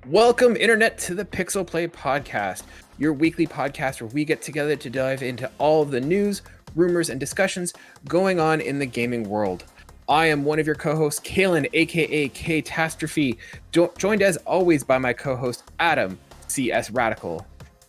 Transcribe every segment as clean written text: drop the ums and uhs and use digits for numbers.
Welcome, Internet, to the Pixel Play Podcast, your weekly podcast where we get together to dive into all of the news, rumors, and discussions going on in the gaming world. I am one of your co-hosts, Kaylan, aka Ktastrophy, joined as always by my co-host, Adam, CSRadical.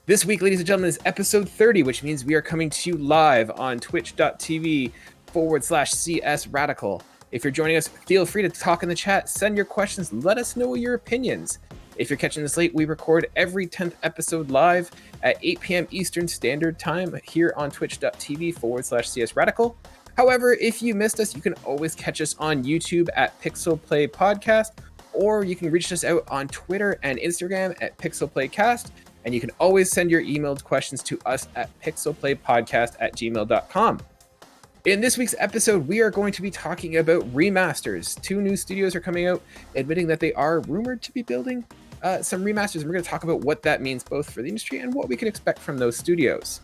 This week, ladies and gentlemen, is episode 30, which means we are coming to you live on twitch.tv/CSRadical. If you're joining us, feel free to talk in the chat, send your questions, let us know your opinions. If you're catching this late, we record every 10th episode live at 8 p.m. Eastern Standard Time here on twitch.tv/CSRadical. However, if you missed us, you can always catch us on YouTube at Pixel Play Podcast, or you can reach us out on Twitter and Instagram at pixelplaycast, and you can always send your emailed questions to us at pixelplaypodcast@gmail.com. In this week's episode, we are going to be talking about remasters. Two new studios are coming out, admitting that they are rumored to be building some remasters, and we're going to talk about what that means both for the industry and what we can expect from those studios.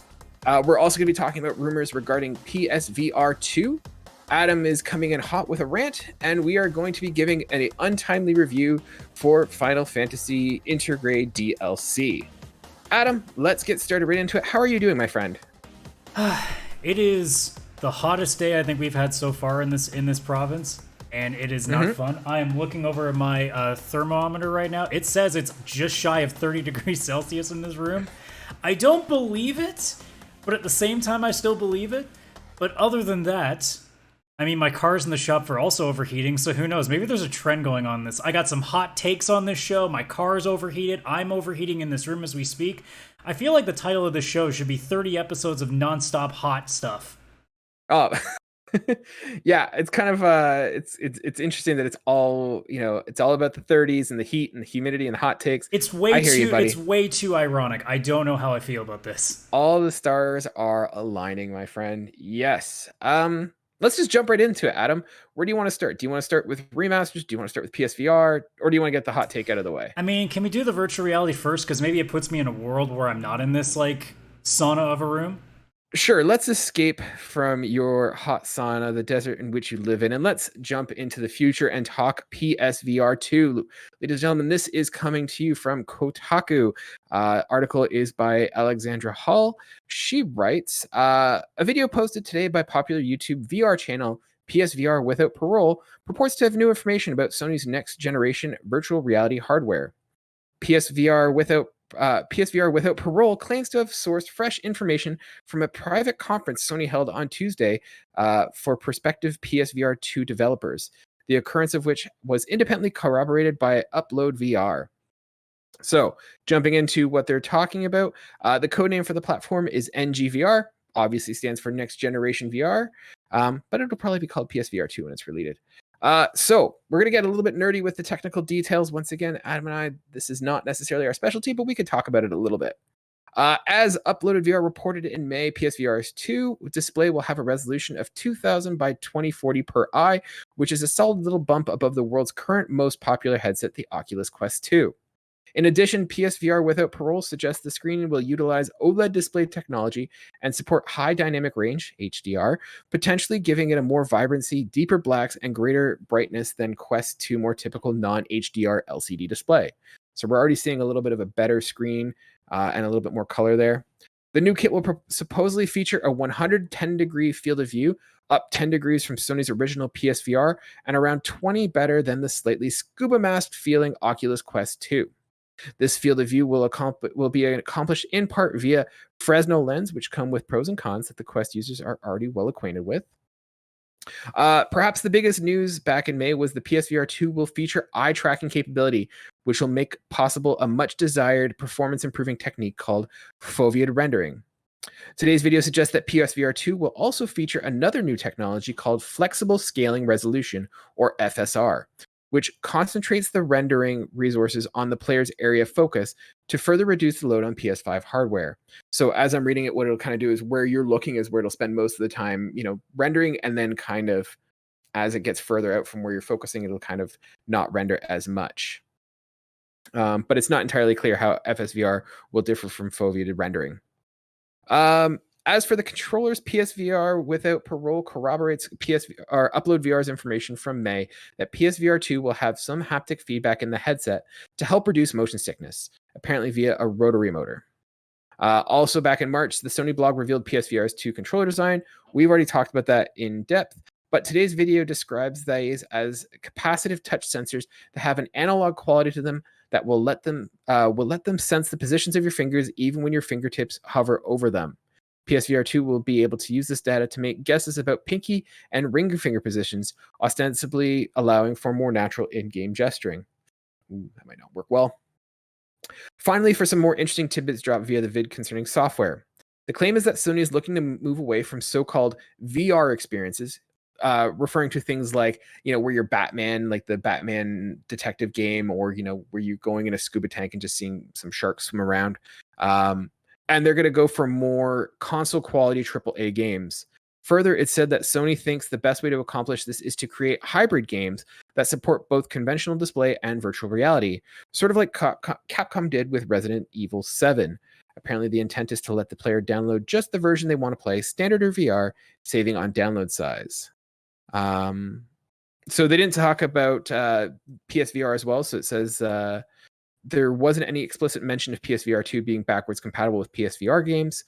We're also going to be talking about rumors regarding PSVR 2. Adam is coming in hot with a rant, and we are going to be giving an untimely review for Final Fantasy Intergrade DLC. Adam, let's get started right into it. How are you doing, my friend? It is the hottest day I think we've had so far in this province, and it is not fun. I am looking over at my thermometer right now. It says it's just shy of 30 degrees Celsius in this room. I don't believe it, but at the same time I still believe it. But other than that, I mean, my car's in the shop for also overheating, so who knows? Maybe there's a trend going on this. I got some hot takes on this show. My car's overheated. I'm overheating in this room as we speak. I feel like the title of this show should be 30 episodes of nonstop hot stuff. Oh, yeah, it's kind of it's interesting that it's all, it's all about the 30s and the heat and the humidity and the hot takes. It's way too ironic. I don't know how I feel about this. All the stars are aligning, my friend. Yes. Let's just jump right into it, Adam. Where do you want to start? Do you want to start with remasters? Do you want to start with PSVR? Or do you want to get the hot take out of the way? I mean, can we do the virtual reality first? Because maybe it puts me in a world where I'm not in this, sauna of a room. Sure, let's escape from your hot sauna, the desert in which you live in, and let's jump into the future and talk PSVR 2. Ladies and gentlemen, this is coming to you from Kotaku. Article is by Alexandra Hall. She writes, a video posted today by popular YouTube VR channel PSVR Without Parole purports to have new information about Sony's next generation virtual reality hardware. PSVR Without Parole claims to have sourced fresh information from a private conference Sony held on Tuesday for prospective PSVR 2 developers, the occurrence of which was independently corroborated by Upload VR. So, jumping into what they're talking about, the codename for the platform is NGVR, obviously stands for Next Generation VR, but it'll probably be called PSVR 2 when it's released. So we're going to get a little bit nerdy with the technical details. Once again, Adam and I, this is not necessarily our specialty, but we could talk about it a little bit. As Uploaded VR reported in May, PSVR's 2 display will have a resolution of 2000 by 2040 per eye, which is a solid little bump above the world's current most popular headset, the Oculus Quest 2. In addition, PSVR Without Parole suggests the screen will utilize OLED display technology and support high dynamic range, HDR, potentially giving it a more vibrancy, deeper blacks, and greater brightness than Quest 2 more typical non-HDR LCD display. So we're already seeing a little bit of a better screen and a little bit more color there. The new kit will supposedly feature a 110-degree field of view, up 10 degrees from Sony's original PSVR, and around 20 better than the slightly scuba-masked feeling Oculus Quest 2. This field of view will be accomplished in part via Fresnel lens, which come with pros and cons that the Quest users are already well acquainted with. Perhaps the biggest news back in May was the PSVR 2 will feature eye tracking capability, which will make possible a much desired performance improving technique called foveated rendering. Today's video suggests that PSVR 2 will also feature another new technology called flexible scaling resolution, or FSR, which concentrates the rendering resources on the player's area of focus to further reduce the load on PS5 hardware. So as I'm reading it, what it'll kind of do is where you're looking is where it'll spend most of the time, rendering, and then kind of as it gets further out from where you're focusing, it'll kind of not render as much. But it's not entirely clear how FSVR will differ from foveated rendering. As for the controllers, PSVR without parole corroborates PSVR upload VR's information from May that PSVR 2 will have some haptic feedback in the headset to help reduce motion sickness, apparently via a rotary motor. Also, back in March, the Sony blog revealed PSVR's 2 controller design. We've already talked about that in depth, but today's video describes these as capacitive touch sensors that have an analog quality to them that will let them sense the positions of your fingers even when your fingertips hover over them. PSVR 2 will be able to use this data to make guesses about pinky and ring finger positions, ostensibly allowing for more natural in-game gesturing. Ooh, that might not work well. Finally, for some more interesting tidbits dropped via the vid concerning software. The claim is that Sony is looking to move away from so-called VR experiences, referring to things like, where you're Batman, like the Batman detective game, or, where you're going in a scuba tank and just seeing some sharks swim around. And they're going to go for more console quality AAA games. Further, it said that Sony thinks the best way to accomplish this is to create hybrid games that support both conventional display and virtual reality, sort of like Capcom did with Resident Evil 7. Apparently, the intent is to let the player download just the version they want to play, standard or VR, saving on download size. So they didn't talk about PSVR as well. So it says there wasn't any explicit mention of PSVR 2 being backwards compatible with PSVR games,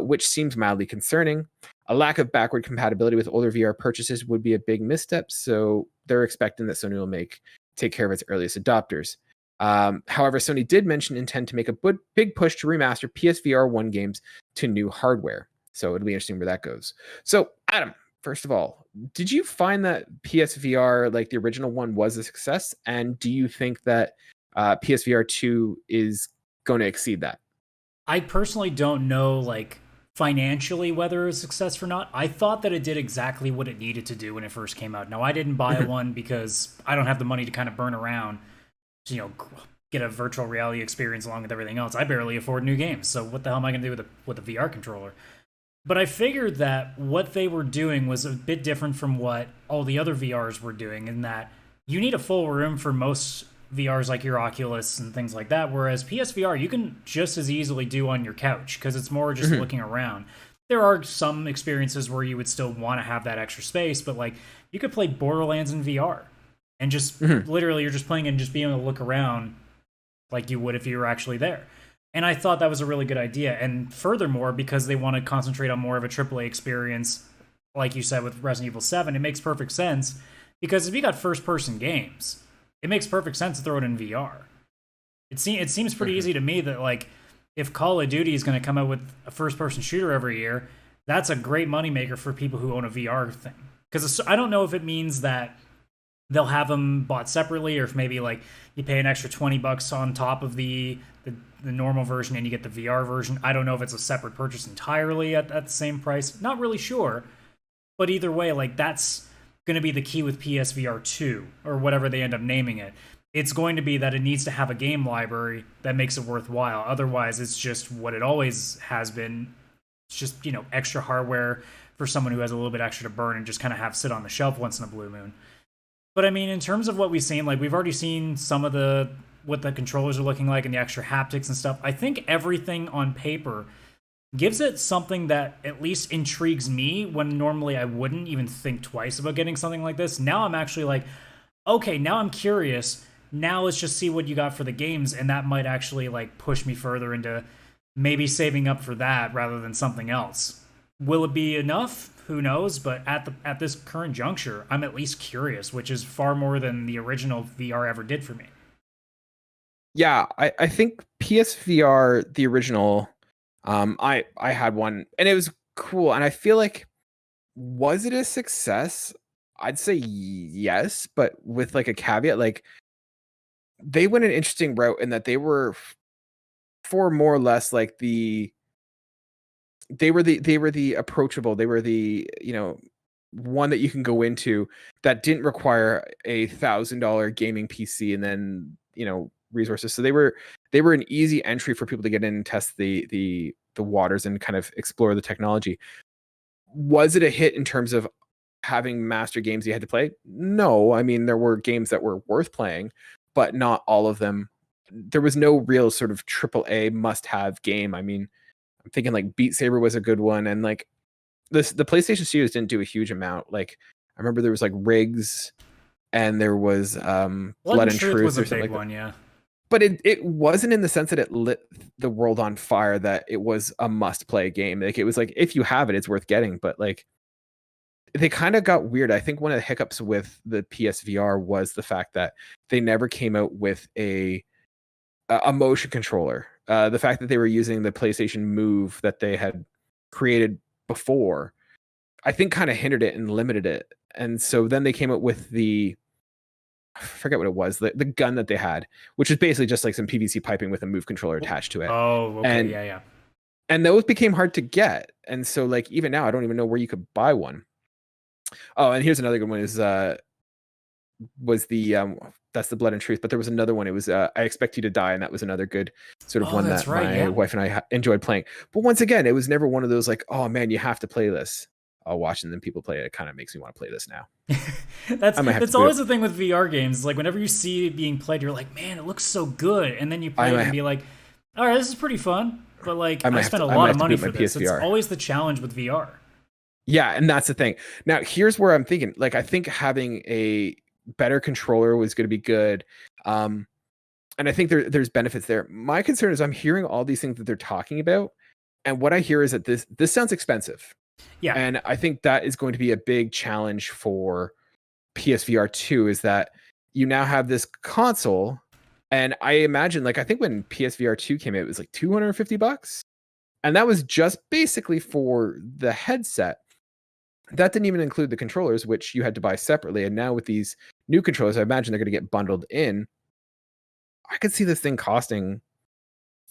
which seems mildly concerning. A lack of backward compatibility with older VR purchases would be a big misstep, so they're expecting that Sony will take care of its earliest adopters. However, Sony did mention intent to make a big push to remaster PSVR 1 games to new hardware, so it'll be interesting where that goes. So, Adam, first of all, did you find that PSVR, like the original one, was a success? And do you think that PSVR 2 is going to exceed that? I personally don't know, financially whether it's a success or not. I thought that it did exactly what it needed to do when it first came out. Now, I didn't buy one because I don't have the money to kind of burn around to, get a virtual reality experience along with everything else. I barely afford new games, so what the hell am I going to do with a VR controller? But I figured that what they were doing was a bit different from what all the other VRs were doing, in that you need a full room for most VRs like your Oculus and things like that, whereas PSVR you can just as easily do on your couch because it's more just looking around. There are some experiences where you would still want to have that extra space, but you could play Borderlands in VR and just literally you're just playing and just being able to look around like you would if you were actually there. And I thought that was a really good idea. And furthermore, because they want to concentrate on more of a AAA experience, like you said with Resident Evil 7, it makes perfect sense, because if you got first-person games, it makes perfect sense to throw it in VR. It seems pretty easy to me that, if Call of Duty is going to come out with a first-person shooter every year, that's a great moneymaker for people who own a VR thing. Because I don't know if it means that they'll have them bought separately, or if maybe, you pay an extra $20 on top of the normal version and you get the VR version. I don't know if it's a separate purchase entirely at the same price. Not really sure. But either way, that's going to be the key with PSVR 2, or whatever they end up naming it. It's going to be that it needs to have a game library that makes it worthwhile. Otherwise, it's just what it always has been. It's just, extra hardware for someone who has a little bit extra to burn and just kind of have sit on the shelf once in a blue moon. But I mean, in terms of what we've seen, we've already seen some of what the controllers are looking like and the extra haptics and stuff. I think everything on paper gives it something that at least intrigues me, when normally I wouldn't even think twice about getting something like this. Now I'm actually okay, now I'm curious. Now let's just see what you got for the games, and that might actually push me further into maybe saving up for that rather than something else. Will it be enough? Who knows? But at this current juncture, I'm at least curious, which is far more than the original VR ever did for me. Yeah, I think PSVR, the original, I had one and it was cool, and I feel was it a success? I'd say yes, but with a caveat. They went an interesting route in that they were for more or less they were the approachable, they were the one that you can go into that didn't require a $1,000 gaming PC and then resources. So they were an easy entry for people to get in and test the waters and kind of explore the technology. Was it a hit in terms of having master games you had to play? No, I mean, there were games that were worth playing, but not all of them. There was no real sort of AAA must-have game. I mean, I'm thinking like Beat Saber was a good one, and like the PlayStation Studios didn't do a huge amount. Like I remember there was like Rigs, and there was Blood and Truth was a or something big like one, that. yeah. But it wasn't in the sense that it lit the world on fire, that it was a must play game. Like it was like, if you have it, it's worth getting. But like they kind of got weird. I think one of the hiccups with the PSVR was the fact that they never came out with a motion controller. The fact that they were using the PlayStation Move that they had created before, I think kind of hindered it and limited it. And so then they came up with I forget what it was, the gun that they had, which is basically just like some PVC piping with a Move controller attached to it. Oh, okay, and, yeah. And those became hard to get. And so like even now, I don't even know where you could buy one. Oh, and here's another good one was the that's the Blood and Truth, but there was another one. It was I Expect You to Die, and that was another good sort of one that my wife and I enjoyed playing. But once again, it was never one of those like, oh man, you have to play this. Watching them people play it kind of makes me want to play this now. that's always the thing with VR games. Like whenever you see it being played, you're like, man, it looks so good, and then you play it and be like, all right, this is pretty fun, but like I spent a lot of money for this. It's always the challenge with VR. Yeah, and that's the thing. Now, here's where I'm thinking. Like, I think having a better controller was going to be good, and I think there's benefits there. My concern is I'm hearing all these things that they're talking about, and what I hear is that this sounds expensive. Yeah, and I think that is going to be a big challenge for PSVR 2. Is that you now have this console, and I imagine, like, I think when PSVR 2 came out, it was like $250, and that was just basically for the headset. That didn't even include the controllers, which you had to buy separately. And now with these new controllers, I imagine they're going to get bundled in. I could see this thing costing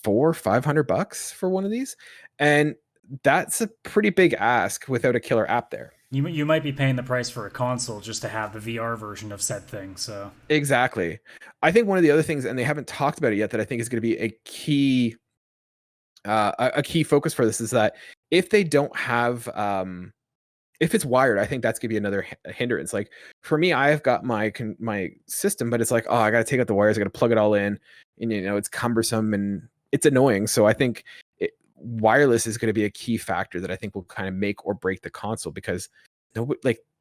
$400-500 for one of these, and that's a pretty big ask without a killer app there. You might be paying the price for a console just to have the VR version of said thing. So exactly, I think one of the other things, and they haven't talked about it yet, that I think is going to be a key focus for this, is that if they don't have if it's wired, I think that's gonna be another hindrance. Like for me, I've got my system, but it's like, oh, I got to take out the wires, I got to plug it all in, and it's cumbersome and it's annoying. So I think wireless is going to be a key factor that I think will kind of make or break the console, because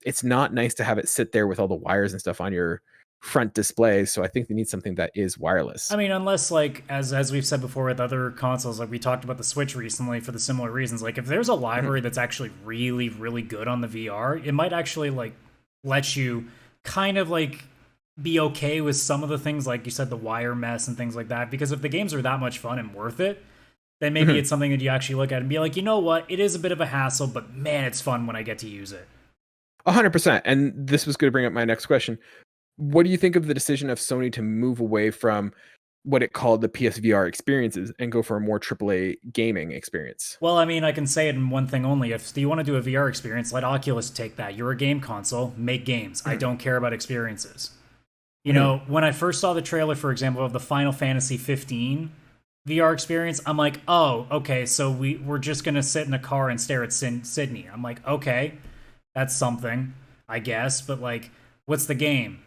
it's not nice to have it sit there with all the wires and stuff on your front display. So I think they need something that is wireless. I mean, unless like as we've said before with other consoles, like we talked about the Switch recently for the similar reasons. Like if there's a library that's actually really, really good on the VR, it might actually like let you kind of like be okay with some of the things, like you said, the wire mess and things like that. Because if the games are that much fun and worth it, then maybe it's something that you actually look at and be like, you know what, it is a bit of a hassle, but man, it's fun when I get to use it. 100%. And this was going to bring up my next question. What do you think of the decision of Sony to move away from what it called the PSVR experiences and go for a more AAA gaming experience? Well, I mean, I can say it in one thing only. If you want to do a VR experience, let Oculus take that. You're a game console, make games. I don't care about experiences. You know, when I first saw the trailer, for example, of the Final Fantasy 15 VR experience, I'm like, oh, okay, so we're just going to sit in a car and stare at Sydney. I'm like, okay, that's something, I guess, but like, what's the game?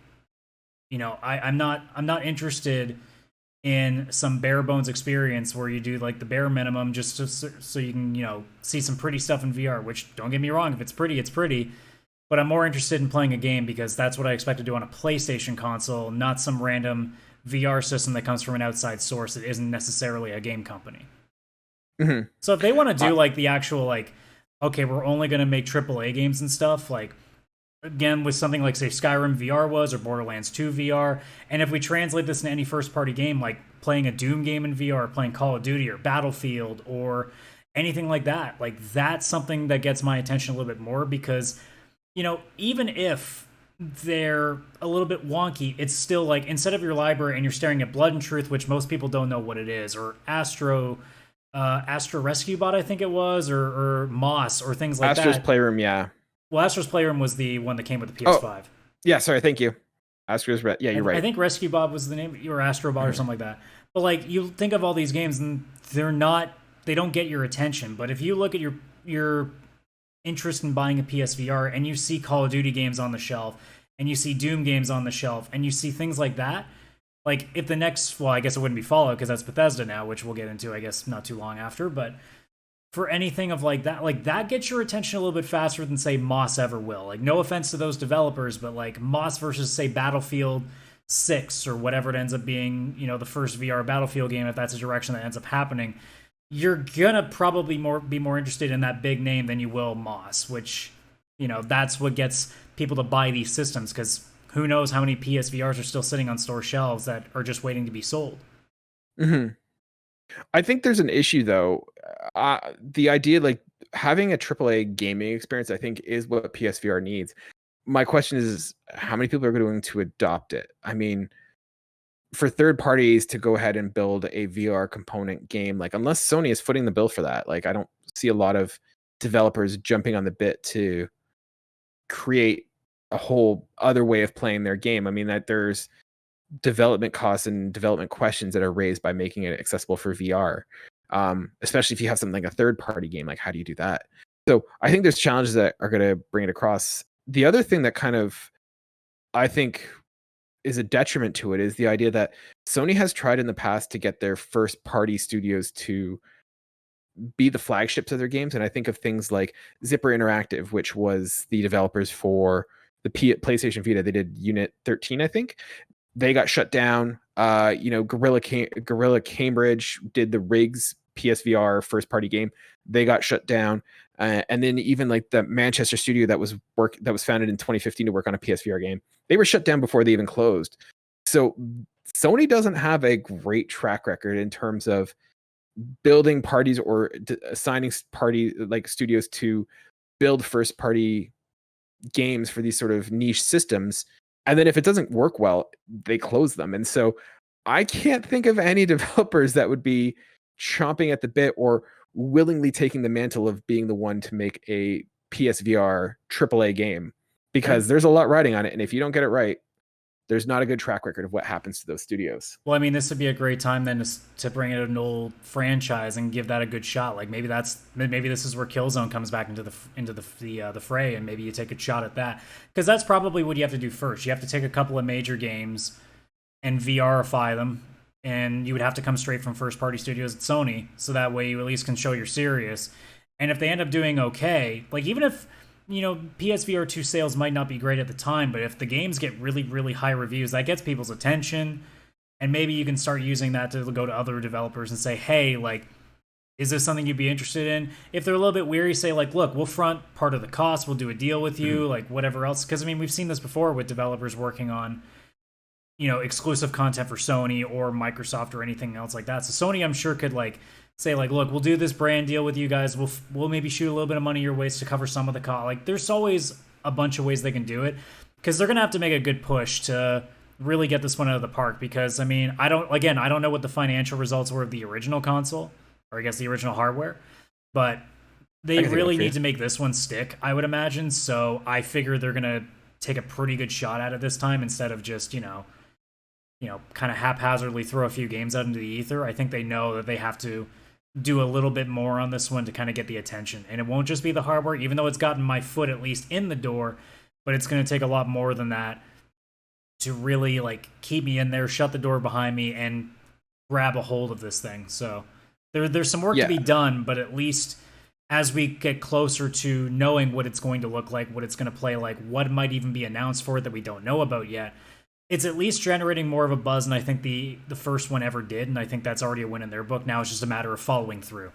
You know, I'm not interested in some bare bones experience where you do like the bare minimum just so you can, see some pretty stuff in VR, which don't get me wrong, if it's pretty, it's pretty. But I'm more interested in playing a game because that's what I expect to do on a PlayStation console, not some random VR system that comes from an outside source that isn't necessarily a game company. Mm-hmm. So if they want to do like the actual like, okay, we're only going to make AAA games and stuff, like again with something like say Skyrim VR was, or Borderlands 2 VR, and if we translate this into any first party game, like playing a Doom game in VR, or playing Call of Duty or Battlefield or anything like that, like that's something that gets my attention a little bit more, because even if they're a little bit wonky, it's still like, instead of your library and you're staring at Blood and Truth, which most people don't know what it is, or Astro Rescue Bot, I think it was, or Moss, or things like Astro's that. Playroom, yeah. Well, Astro's Playroom was the one that came with the PS5. Oh, yeah, sorry, thank you. Yeah, you're right. I think Rescue Bot was the name, or Astro Bot or something like that. But like, you think of all these games and they don't get your attention. But if you look at your interest in buying a PSVR and you see Call of Duty games on the shelf, and you see Doom games on the shelf, and you see things like that, like if the next, well, I guess it wouldn't be Fallout because that's Bethesda now, which we'll get into, I guess, not too long after, but for anything of like that gets your attention a little bit faster than say Moss ever will. Like, no offense to those developers, but like Moss versus say Battlefield 6 or whatever it ends up being, you know, the first VR Battlefield game, if that's a direction that ends up happening, you're gonna probably be more interested in that big name than you will Moss, which, you know, that's what gets people to buy these systems, because who knows how many PSVRs are still sitting on store shelves that are just waiting to be sold. Mm-hmm. I think there's an issue though. The idea, like having a AAA gaming experience, I think is what PSVR needs. My question is how many people are going to adopt it? I mean, for third parties to go ahead and build a VR component game, like unless Sony is footing the bill for that, like I don't see a lot of developers jumping on the bit to create a whole other way of playing their game. I mean, that there's development costs and development questions that are raised by making it accessible for VR. Especially if you have something like a third party game, like how do you do that? So I think there's challenges that are going to bring it across. The other thing that kind of, I think, is a detriment to it is the idea that Sony has tried in the past to get their first party studios to be the flagships of their games. And I think of things like Zipper Interactive, which was the developers for the PlayStation Vita. They did Unit 13, I think. They got shut down. Gorilla Cambridge did the Rigs PSVR first party game. They got shut down. And then even like the Manchester studio that was founded in 2015 to work on a PSVR game, they were shut down before they even closed. So Sony doesn't have a great track record in terms of building parties or assigning party like studios to build first party games for these sort of niche systems. And then if it doesn't work well, they close them. And so I can't think of any developers that would be chomping at the bit or willingly taking the mantle of being the one to make a PSVR AAA game, because there's a lot riding on it. And if you don't get it right, there's not a good track record of what happens to those studios. Well, I mean, this would be a great time then to bring in an old franchise and give that a good shot. Like maybe this is where Killzone comes back into the fray, and maybe you take a shot at that, because that's probably what you have to do first. You have to take a couple of major games and VRify them, and you would have to come straight from first party studios at Sony, so that way you at least can show you're serious. And if they end up doing okay, like even if, you know, PSVR 2 sales might not be great at the time, but if the games get really, really high reviews, that gets people's attention. And maybe you can start using that to go to other developers and say, hey, like, is this something you'd be interested in? If they're a little bit weary, say, like, look, we'll front part of the cost, we'll do a deal with you, like, whatever else. Because, I mean, we've seen this before with developers working on, you know, exclusive content for Sony or Microsoft or anything else like that. So Sony, I'm sure, could, like, say, like, look, we'll do this brand deal with you guys. We'll maybe shoot a little bit of money your ways to cover some of the cost. Like, there's always a bunch of ways they can do it, because they're gonna have to make a good push to really get this one out of the park. Because I mean, I don't know what the financial results were of the original console, or I guess the original hardware, but they really need to make this one stick, I would imagine. So I figure they're gonna take a pretty good shot at it this time, instead of just you know, kind of haphazardly throw a few games out into the ether. I think they know that they have to do a little bit more on this one to kind of get the attention. And it won't just be the hardware, even though it's gotten my foot at least in the door, but it's going to take a lot more than that to really like keep me in there, shut the door behind me, and grab a hold of this thing. So there's some work to be done, but at least as we get closer to knowing what it's going to look like, what it's going to play like, what might even be announced for it that we don't know about yet, it's at least generating more of a buzz than I think the first one ever did, and I think that's already a win in their book. Now it's just a matter of following through.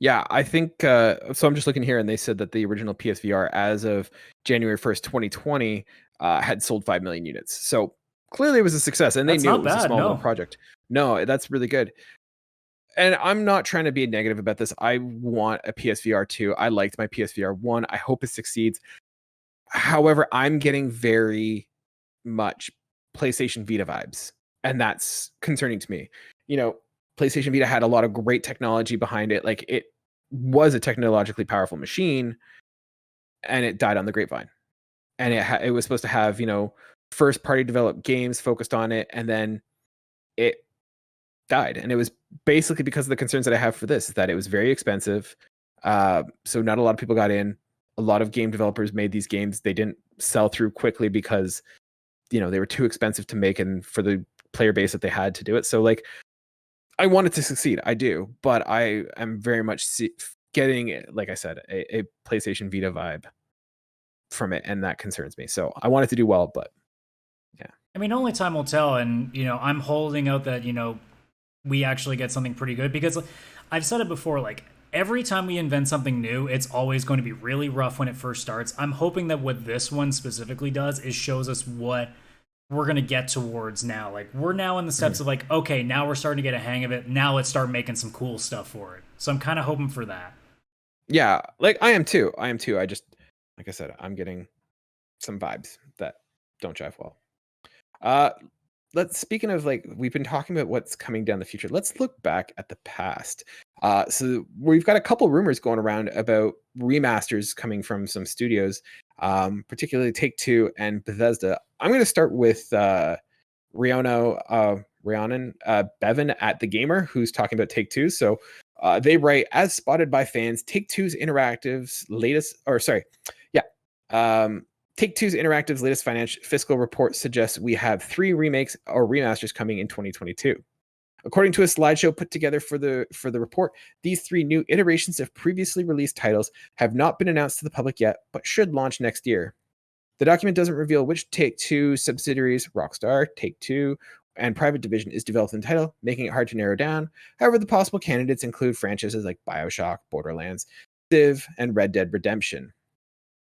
Yeah, I think so. I'm just looking here, and they said that the original PSVR, as of January 1st, 2020, had sold 5 million units. So clearly it was a success, and they knew it was a small little project. No, that's really good. And I'm not trying to be negative about this. I want a PSVR 2. I liked my PSVR 1. I hope it succeeds. However, I'm getting very much PlayStation Vita vibes, and that's concerning to me. You know, PlayStation Vita had a lot of great technology behind it. Like, it was a technologically powerful machine, and it died on the grapevine. And it was supposed to have, you know, first party developed games focused on it, and then it died. And it was basically because of the concerns that I have for this, is that it was very expensive. So not a lot of people got in. A lot of game developers made these games. They didn't sell through quickly because, you know, they were too expensive to make and for the player base that they had to do it. So like, I want it to succeed. I do, but I am very much getting, like I said, a PlayStation Vita vibe from it, and that concerns me. So I want it to do well, but yeah. I mean, only time will tell, and I'm holding out that we actually get something pretty good because I've said it before, like every time we invent something new, it's always going to be really rough when it first starts. I'm hoping that what this one specifically does is shows us what we're going to get towards now. Like we're now in the steps of like, okay, now we're starting to get a hang of it. Now let's start making some cool stuff for it. So I'm kind of hoping for that. Yeah, like I am too. I just, like I said, I'm getting some vibes that don't jive well. Speaking of, like, we've been talking about what's coming down the future. Let's look back at the past. So we've got a couple rumors going around about remasters coming from some studios, particularly Take-Two and Bethesda. I'm going to start with Rhiannon Bevan at The Gamer, who's talking about Take-Two. So they write, as spotted by fans, Take-Two's Interactive's latest, Take-Two's Interactive's latest fiscal report suggests we have 3 remakes or remasters coming in 2022. According to a slideshow put together for the report, these 3 new iterations of previously released titles have not been announced to the public yet, but should launch next year. The document doesn't reveal which Take-Two subsidiaries, Rockstar, Take-Two, and Private Division, is developing the title, making it hard to narrow down. However, the possible candidates include franchises like BioShock, Borderlands, Civ, and Red Dead Redemption.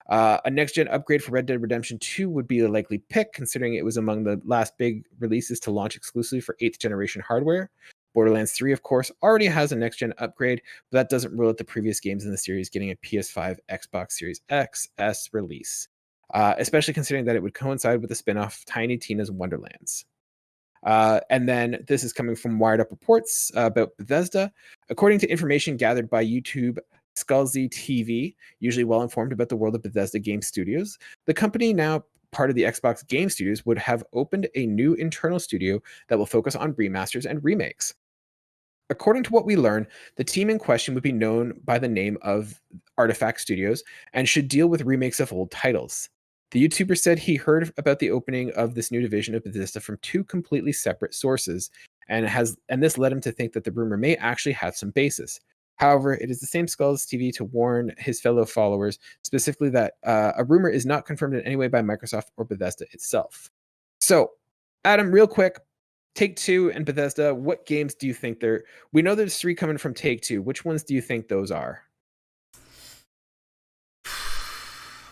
A next-gen upgrade for Red Dead Redemption 2 would be a likely pick, considering it was among the last big releases to launch exclusively for 8th generation hardware. Borderlands 3, of course, already has a next-gen upgrade, but that doesn't rule out the previous games in the series getting a PS5, Xbox Series XS release, especially considering that it would coincide with the spin-off Tiny Tina's Wonderlands. And then this is coming from Wired Up Reports about Bethesda. According to information gathered by YouTube Scalzi TV, usually well informed about the world of Bethesda Game Studios, the company, now part of the Xbox Game Studios, would have opened a new internal studio that will focus on remasters and remakes. According to what we learn, the team in question would be known by the name of Artifact Studios and should deal with remakes of old titles. The YouTuber said he heard about the opening of this new division of Bethesda from 2 completely separate sources, and this led him to think that the rumor may actually have some basis. However, it is the same Skulls TV to warn his fellow followers, specifically that a rumor is not confirmed in any way by Microsoft or Bethesda itself. So, Adam, real quick, Take-Two and Bethesda, what games do you think they're... We know there's 3 coming from Take-Two. Which ones do you think those are?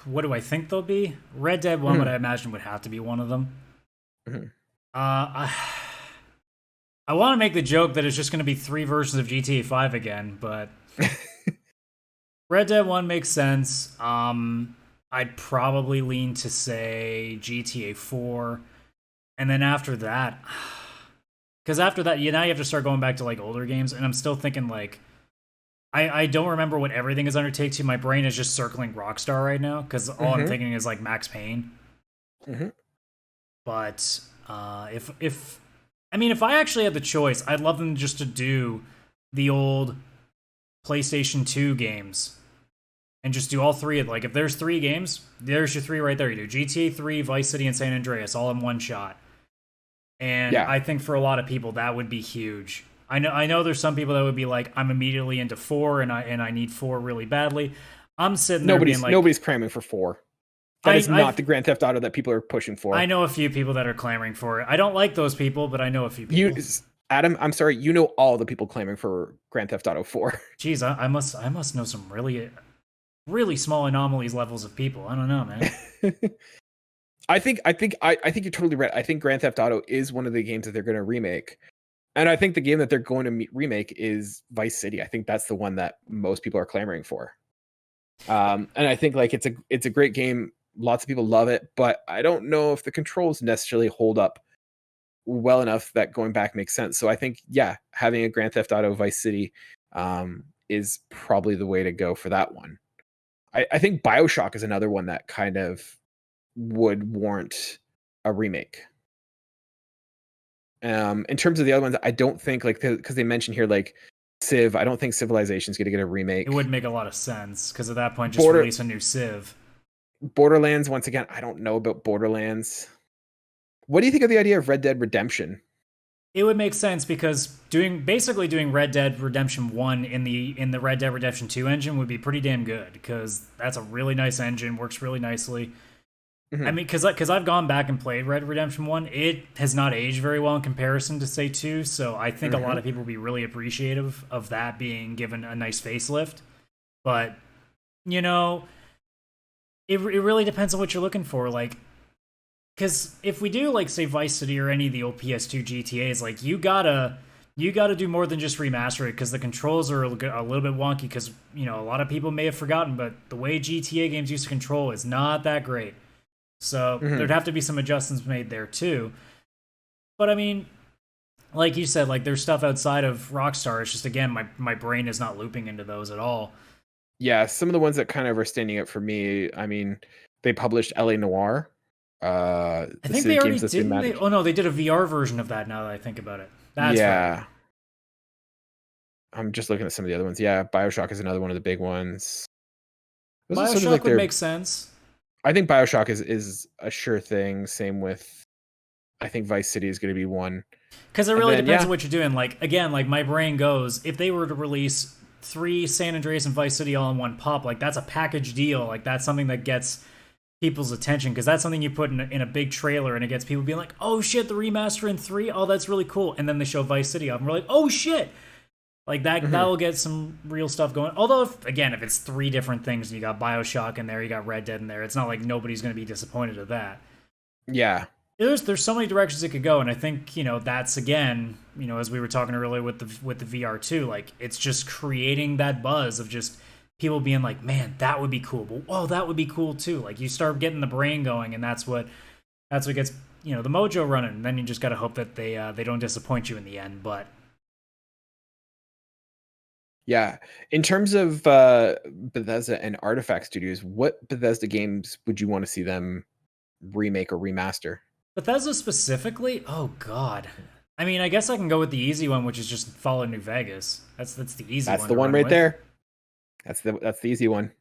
What do I think they'll be? Red Dead 1 would I imagine would have to be one of them. I want to make the joke that it's just going to be 3 versions of GTA 5 again, but Red Dead 1 makes sense. I'd probably lean to say GTA 4. And then after that, because after that, now you have to start going back to like older games, and I'm still thinking like, I don't remember what everything is under Take-Two. My brain is just circling Rockstar right now, because all I'm thinking is like Max Payne. But if I actually had the choice, I'd love them just to do the old PlayStation 2 games and just do all 3 of, like, if there's 3 games, there's your 3 right there. You do GTA 3, Vice City, and San Andreas all in one shot. And yeah. I think for a lot of people that would be huge. I know there's some people that would be like, I'm immediately into 4 and I need 4 really badly. I'm sitting there being like, nobody's cramming for 4. That is not the Grand Theft Auto that people are pushing for. I know a few people that are clamoring for it. I don't like those people, but I know a few people. Adam, I'm sorry, you know all the people clamoring for Grand Theft Auto 4. Jeez, I must know some really, really small anomalies levels of people. I don't know, man. I think you're totally right. I think Grand Theft Auto is one of the games that they're going to remake. And I think the game that they're going to remake is Vice City. I think that's the one that most people are clamoring for. And I think like it's a great game. Lots of people love it, but I don't know if the controls necessarily hold up well enough that going back makes sense. So I think, yeah, having a Grand Theft Auto Vice City is probably the way to go for that one. I think BioShock is another one that kind of would warrant a remake. In terms of the other ones, I don't think, like, because they mentioned here like Civ, I don't think Civilization's going to get a remake. It wouldn't make a lot of sense because at that point, just release a new Civ. Borderlands, once again, I don't know about Borderlands. What do you think of the idea of Red Dead Redemption? It would make sense because basically doing Red Dead Redemption 1 in the Red Dead Redemption 2 engine would be pretty damn good because that's a really nice engine, works really nicely. Mm-hmm. I mean, because I've gone back and played Red Redemption 1, it has not aged very well in comparison to, say, 2, so I think a lot of people will be really appreciative of that being given a nice facelift. But, you know, it really depends on what you're looking for. Like, because if we do, like, say, Vice City or any of the old PS2 GTAs, like, you gotta do more than just remaster it because the controls are a little bit wonky because, you know, a lot of people may have forgotten, but the way GTA games used to control is not that great. So there'd have to be some adjustments made there too. But I mean, like you said, like there's stuff outside of Rockstar. It's just, again, my brain is not looping into those at all. Yeah, some of the ones that kind of are standing out for me, I mean, they published LA Noire. I The think City they already Games that's been didn't. managed. Oh no, they did a VR version of that. Now that I think about it, that's right. Yeah. I'm just looking at some of the other ones. Yeah, BioShock is another one of the big ones. Those are sort of BioShock like would make sense I think BioShock is a sure thing. Same with, I think Vice City is going to be one. because it really depends on what you're doing. Like, again, like my brain goes, if they were to release 3 San Andreas and Vice City all in one pop, like that's a package deal. Like that's something that gets people's attention because that's something you put in a big trailer and it gets people being like, oh shit, the remaster in 3, oh that's really cool. And then they show Vice City up and we're like, oh shit. Like that'll get some real stuff going. Although, if it's 3 different things and you got BioShock in there, you got Red Dead in there, it's not like nobody's going to be disappointed at that. Yeah. There's so many directions it could go, and I think, you know, that's, again, you know, as we were talking earlier with the VR too, like it's just creating that buzz of just people being like, man, that would be cool, but whoa, that would be cool too. Like you start getting the brain going, and that's what gets, you know, the mojo running. And then you just got to hope that they don't disappoint you in the end. But Yeah. In terms of Bethesda and Artifact Studios, what Bethesda games would you want to see them remake or remaster? Bethesda specifically, oh god. I mean, I guess I can go with the easy one, which is just Fallout New Vegas. That's the easy one. That's the one right there. That's the easy one.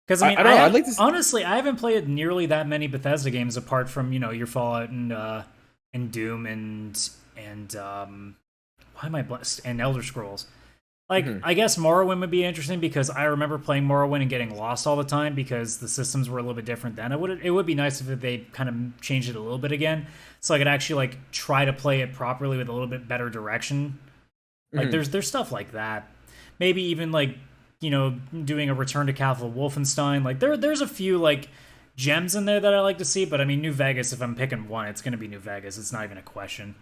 Because I mean, I'd like to honestly, I haven't played nearly that many Bethesda games apart from, you know, your Fallout and Doom and why am I blessed, and Elder Scrolls. Like, I guess Morrowind would be interesting because I remember playing Morrowind and getting lost all the time because the systems were a little bit different then. It would be nice if they kind of changed it a little bit again, so I could actually like try to play it properly with a little bit better direction. Like there's stuff like that. Maybe even like, you know, doing a Return to Castle Wolfenstein. Like there's a few like gems in there that I like to see, but I mean, New Vegas, if I'm picking one, it's going to be New Vegas. It's not even a question.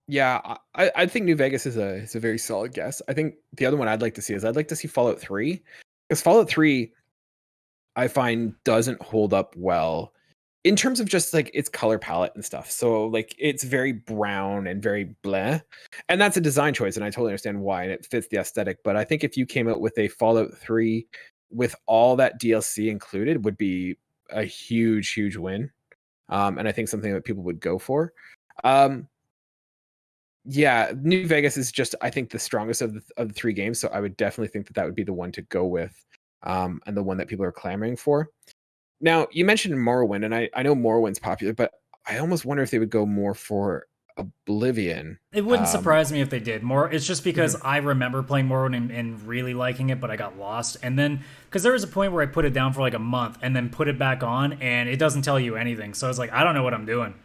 Yeah, I think New Vegas is a very solid guess. I think the other one I'd like to see is I'd like to see Fallout 3, because Fallout 3 I find doesn't hold up well in terms of just like its color palette and stuff. So like it's very brown and very bleh, and that's a design choice, and I totally understand why, and it fits the aesthetic. But I think if you came out with a Fallout 3 with all that DLC included, would be a huge win, and I think something that people would go for. Yeah, New Vegas is just, I think, the strongest of the 3 games, so I would definitely think that would be the one to go with, and the one that people are clamoring for. Now, you mentioned Morrowind, and I know Morrowind's popular, but I almost wonder if they would go more for Oblivion. It wouldn't surprise me if they did more. It's just because I remember playing Morrowind and really liking it, but I got lost. And then, because there was a point where I put it down for like a month and then put it back on, and it doesn't tell you anything. So I was like, I don't know what I'm doing.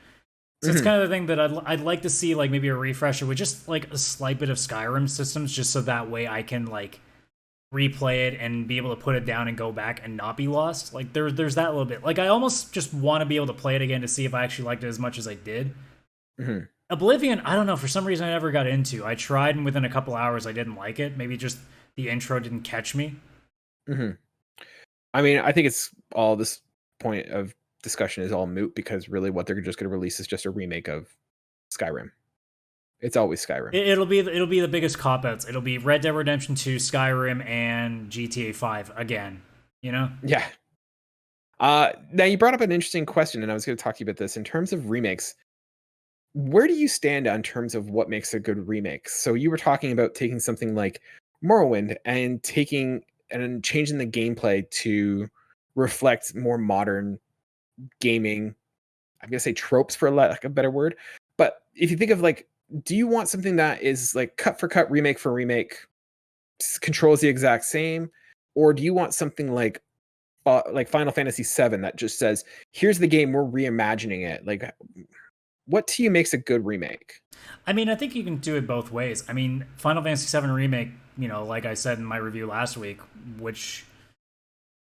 So it's kind of the thing that I'd like to see, like maybe a refresher with just like a slight bit of Skyrim systems, just so that way I can like replay it and be able to put it down and go back and not be lost. Like there's that little bit. Like I almost just want to be able to play it again to see if I actually liked it as much as I did. Oblivion, I don't know, for some reason I never got into. I tried, and within a couple hours I didn't like it. Maybe just the intro didn't catch me. I mean, I think it's all this point of discussion is all moot, because really what they're just going to release is just a remake of Skyrim. It's always Skyrim. It'll be the biggest cop-outs. It'll be Red Dead Redemption 2, Skyrim, and GTA 5 again, you know? Yeah. Now you brought up an interesting question, and I was going to talk to you about this. In terms of remakes, where do you stand on terms of what makes a good remake? So you were talking about taking something like Morrowind and changing the gameplay to reflect more modern gaming, I'm gonna say tropes for lack of a better word, But if you think of like, do you want something that is like cut for cut, remake for remake, controls the exact same, or do you want something like Final Fantasy VII that just says, here's the game, we're reimagining it? Like, what to you makes a good remake? I mean, I think you can do it both ways. I mean, Final Fantasy VII Remake, like I said in my review last week, which,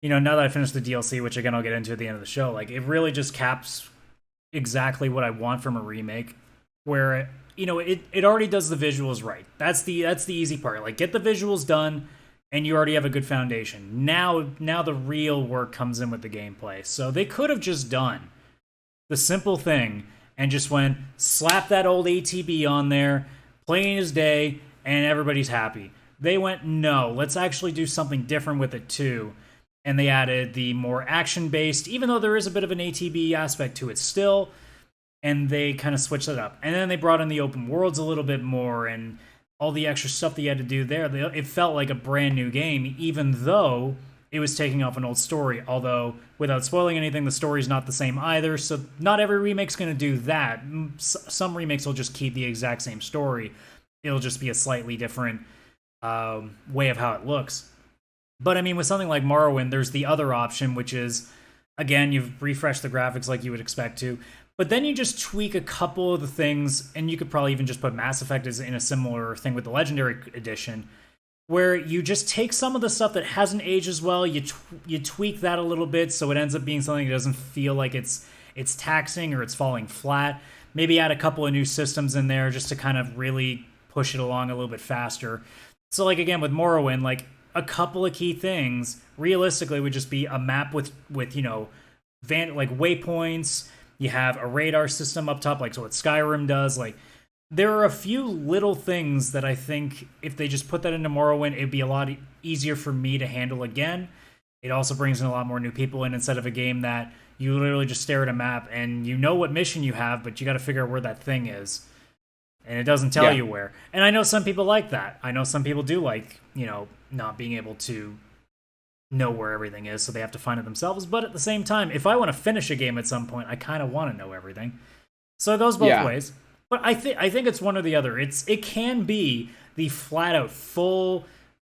now that I finished the DLC, which again I'll get into at the end of the show, like it really just caps exactly what I want from a remake, where it already does the visuals right. That's the easy part. Like, get the visuals done, and you already have a good foundation. Now the real work comes in with the gameplay. So they could have just done the simple thing and just went, slap that old ATB on there, plain as day, and everybody's happy. They went, no, let's actually do something different with it too. And they added the more action-based, even though there is a bit of an ATB aspect to it still, and they kind of switched it up. And then they brought in the open worlds a little bit more, and all the extra stuff that you had to do there. It felt like a brand new game, even though it was taking off an old story. Although, without spoiling anything, the story's not the same either, so not every remake's going to do that. Some remakes will just keep the exact same story. It'll just be a slightly different way of how it looks. But I mean, with something like Morrowind, there's the other option, which is, again, you've refreshed the graphics like you would expect to, but then you just tweak a couple of the things, and you could probably even just put Mass Effect as in a similar thing with the Legendary Edition, where you just take some of the stuff that hasn't aged as well, you tweak that a little bit so it ends up being something that doesn't feel like it's taxing or it's falling flat. Maybe add a couple of new systems in there just to kind of really push it along a little bit faster. So, like, again, with Morrowind, like, a couple of key things realistically would just be a map with waypoints. You have a radar system up top, like so what Skyrim does. Like, there are a few little things that I think if they just put that into Morrowind, it'd be a lot easier for me to handle again. It also brings in a lot more new people in instead of a game that you literally just stare at a map and you know what mission you have, but you got to figure out where that thing is. And it doesn't tell you where. And I know some people like that. I know some people do like, not being able to know where everything is, so they have to find it themselves. But at the same time, if I want to finish a game at some point, I kind of want to know everything. So it goes both ways. But I think it's one or the other. It can be the flat out full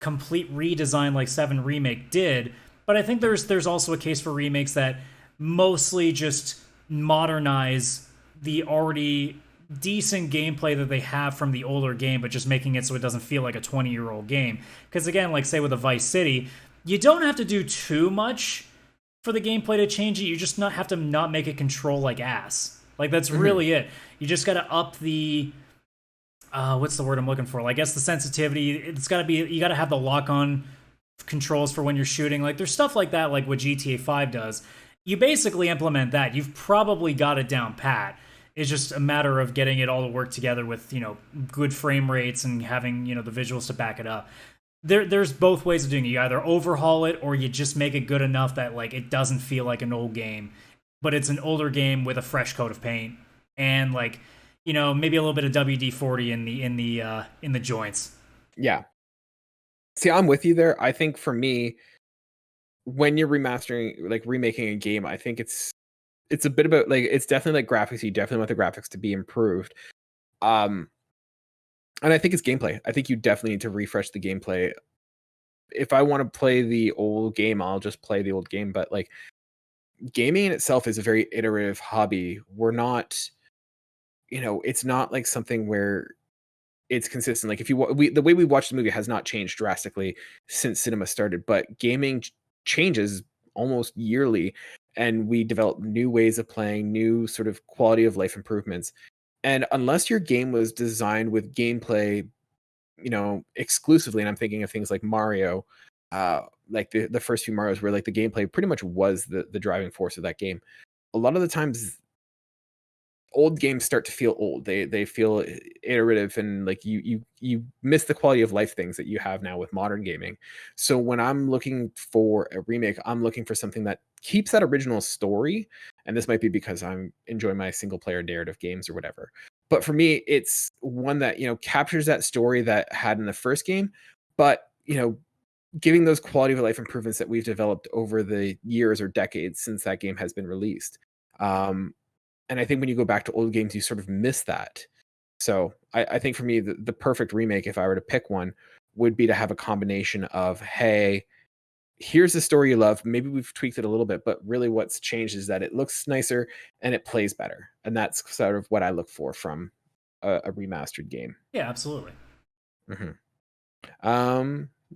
complete redesign like 7 Remake did, but I think there's also a case for remakes that mostly just modernize the already decent gameplay that they have from the older game, but just making it so it doesn't feel like a 20-year-old game. Because again, like say with a Vice City, you don't have to do too much for the gameplay to change it. You just have to not make it control like ass. Like, that's really it. You just got to up the what's the word I'm looking for? Like, I guess the sensitivity. It's got to be, you got to have the lock-on controls for when you're shooting. Like, there's stuff like that, like what GTA 5 does. You basically implement that. You've probably got it down pat. It's just a matter of getting it all to work together with, good frame rates and having, the visuals to back it up. There's both ways of doing it. You either overhaul it or you just make it good enough that, like, it doesn't feel like an old game, but it's an older game with a fresh coat of paint and, like, maybe a little bit of WD-40 in the joints. Yeah. See, I'm with you there. I think for me, when you're remastering, like remaking a game, I think it's a bit about, like, it's definitely like graphics. You definitely want the graphics to be improved. And I think it's gameplay. I think you definitely need to refresh the gameplay. If I want to play the old game, I'll just play the old game. But like, gaming in itself is a very iterative hobby. We're not, it's not like something where it's consistent. Like, if the way we watch the movie has not changed drastically since cinema started, but gaming changes almost yearly, and we develop new ways of playing, new sort of quality of life improvements. And unless your game was designed with gameplay, exclusively, and I'm thinking of things like Mario, like the first few Marios, where like the gameplay pretty much was the driving force of that game. A lot of the times, old games start to feel old. They feel iterative, and like you miss the quality of life things that you have now with modern gaming. So when I'm looking for a remake, I'm looking for something that keeps that original story. And this might be because I'm enjoying my single player narrative games or whatever. But for me, it's one that, captures that story that had in the first game, but, giving those quality of life improvements that we've developed over the years or decades since that game has been released. And I think when you go back to old games, you sort of miss that. So I think for me, the perfect remake, if I were to pick one, would be to have a combination of, hey, here's the story you love. Maybe we've tweaked it a little bit, but really what's changed is that it looks nicer and it plays better. And that's sort of what I look for from a remastered game. Yeah, absolutely.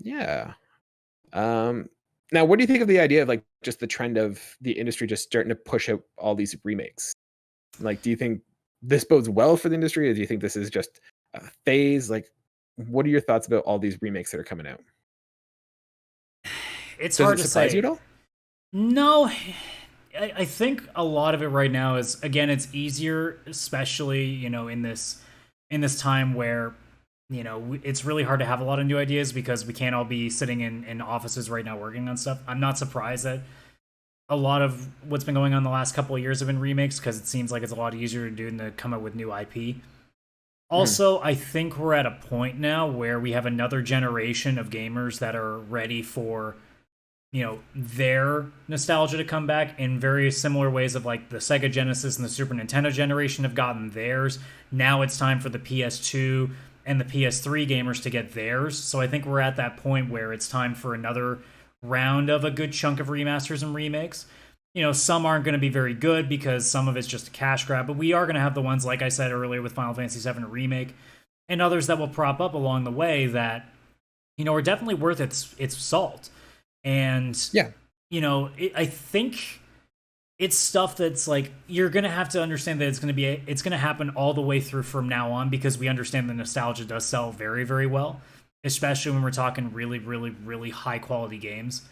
Yeah. Now, what do you think of the idea of like just the trend of the industry just starting to push out all these remakes? Like, do you think this bodes well for the industry, or do you think this is just a phase? Like, what are your thoughts about all these remakes that are coming out? It's Does hard it to surprise say. you at all? No, I think a lot of it right now is, again, it's easier, especially in this time where it's really hard to have a lot of new ideas because we can't all be sitting in offices right now working on stuff. I'm not surprised that a lot of what's been going on the last couple of years have been remakes, because it seems like it's a lot easier to do than to come up with new IP. Also, I think we're at a point now where we have another generation of gamers that are ready for their nostalgia to come back in very similar ways, of like the Sega Genesis and the Super Nintendo generation have gotten theirs. Now it's time for the PS2 and the PS3 gamers to get theirs. So I think we're at that point where it's time for another round of a good chunk of remasters and remakes. Some aren't going to be very good because some of it's just a cash grab, but we are going to have the ones, like I said earlier, with Final Fantasy VII Remake, and others that will prop up along the way that are definitely worth its salt. And Yeah. I think it's stuff that's like, you're gonna have to understand that it's gonna happen all the way through from now on, because we understand the nostalgia does sell very, very well, especially when we're talking really, really, really high quality games.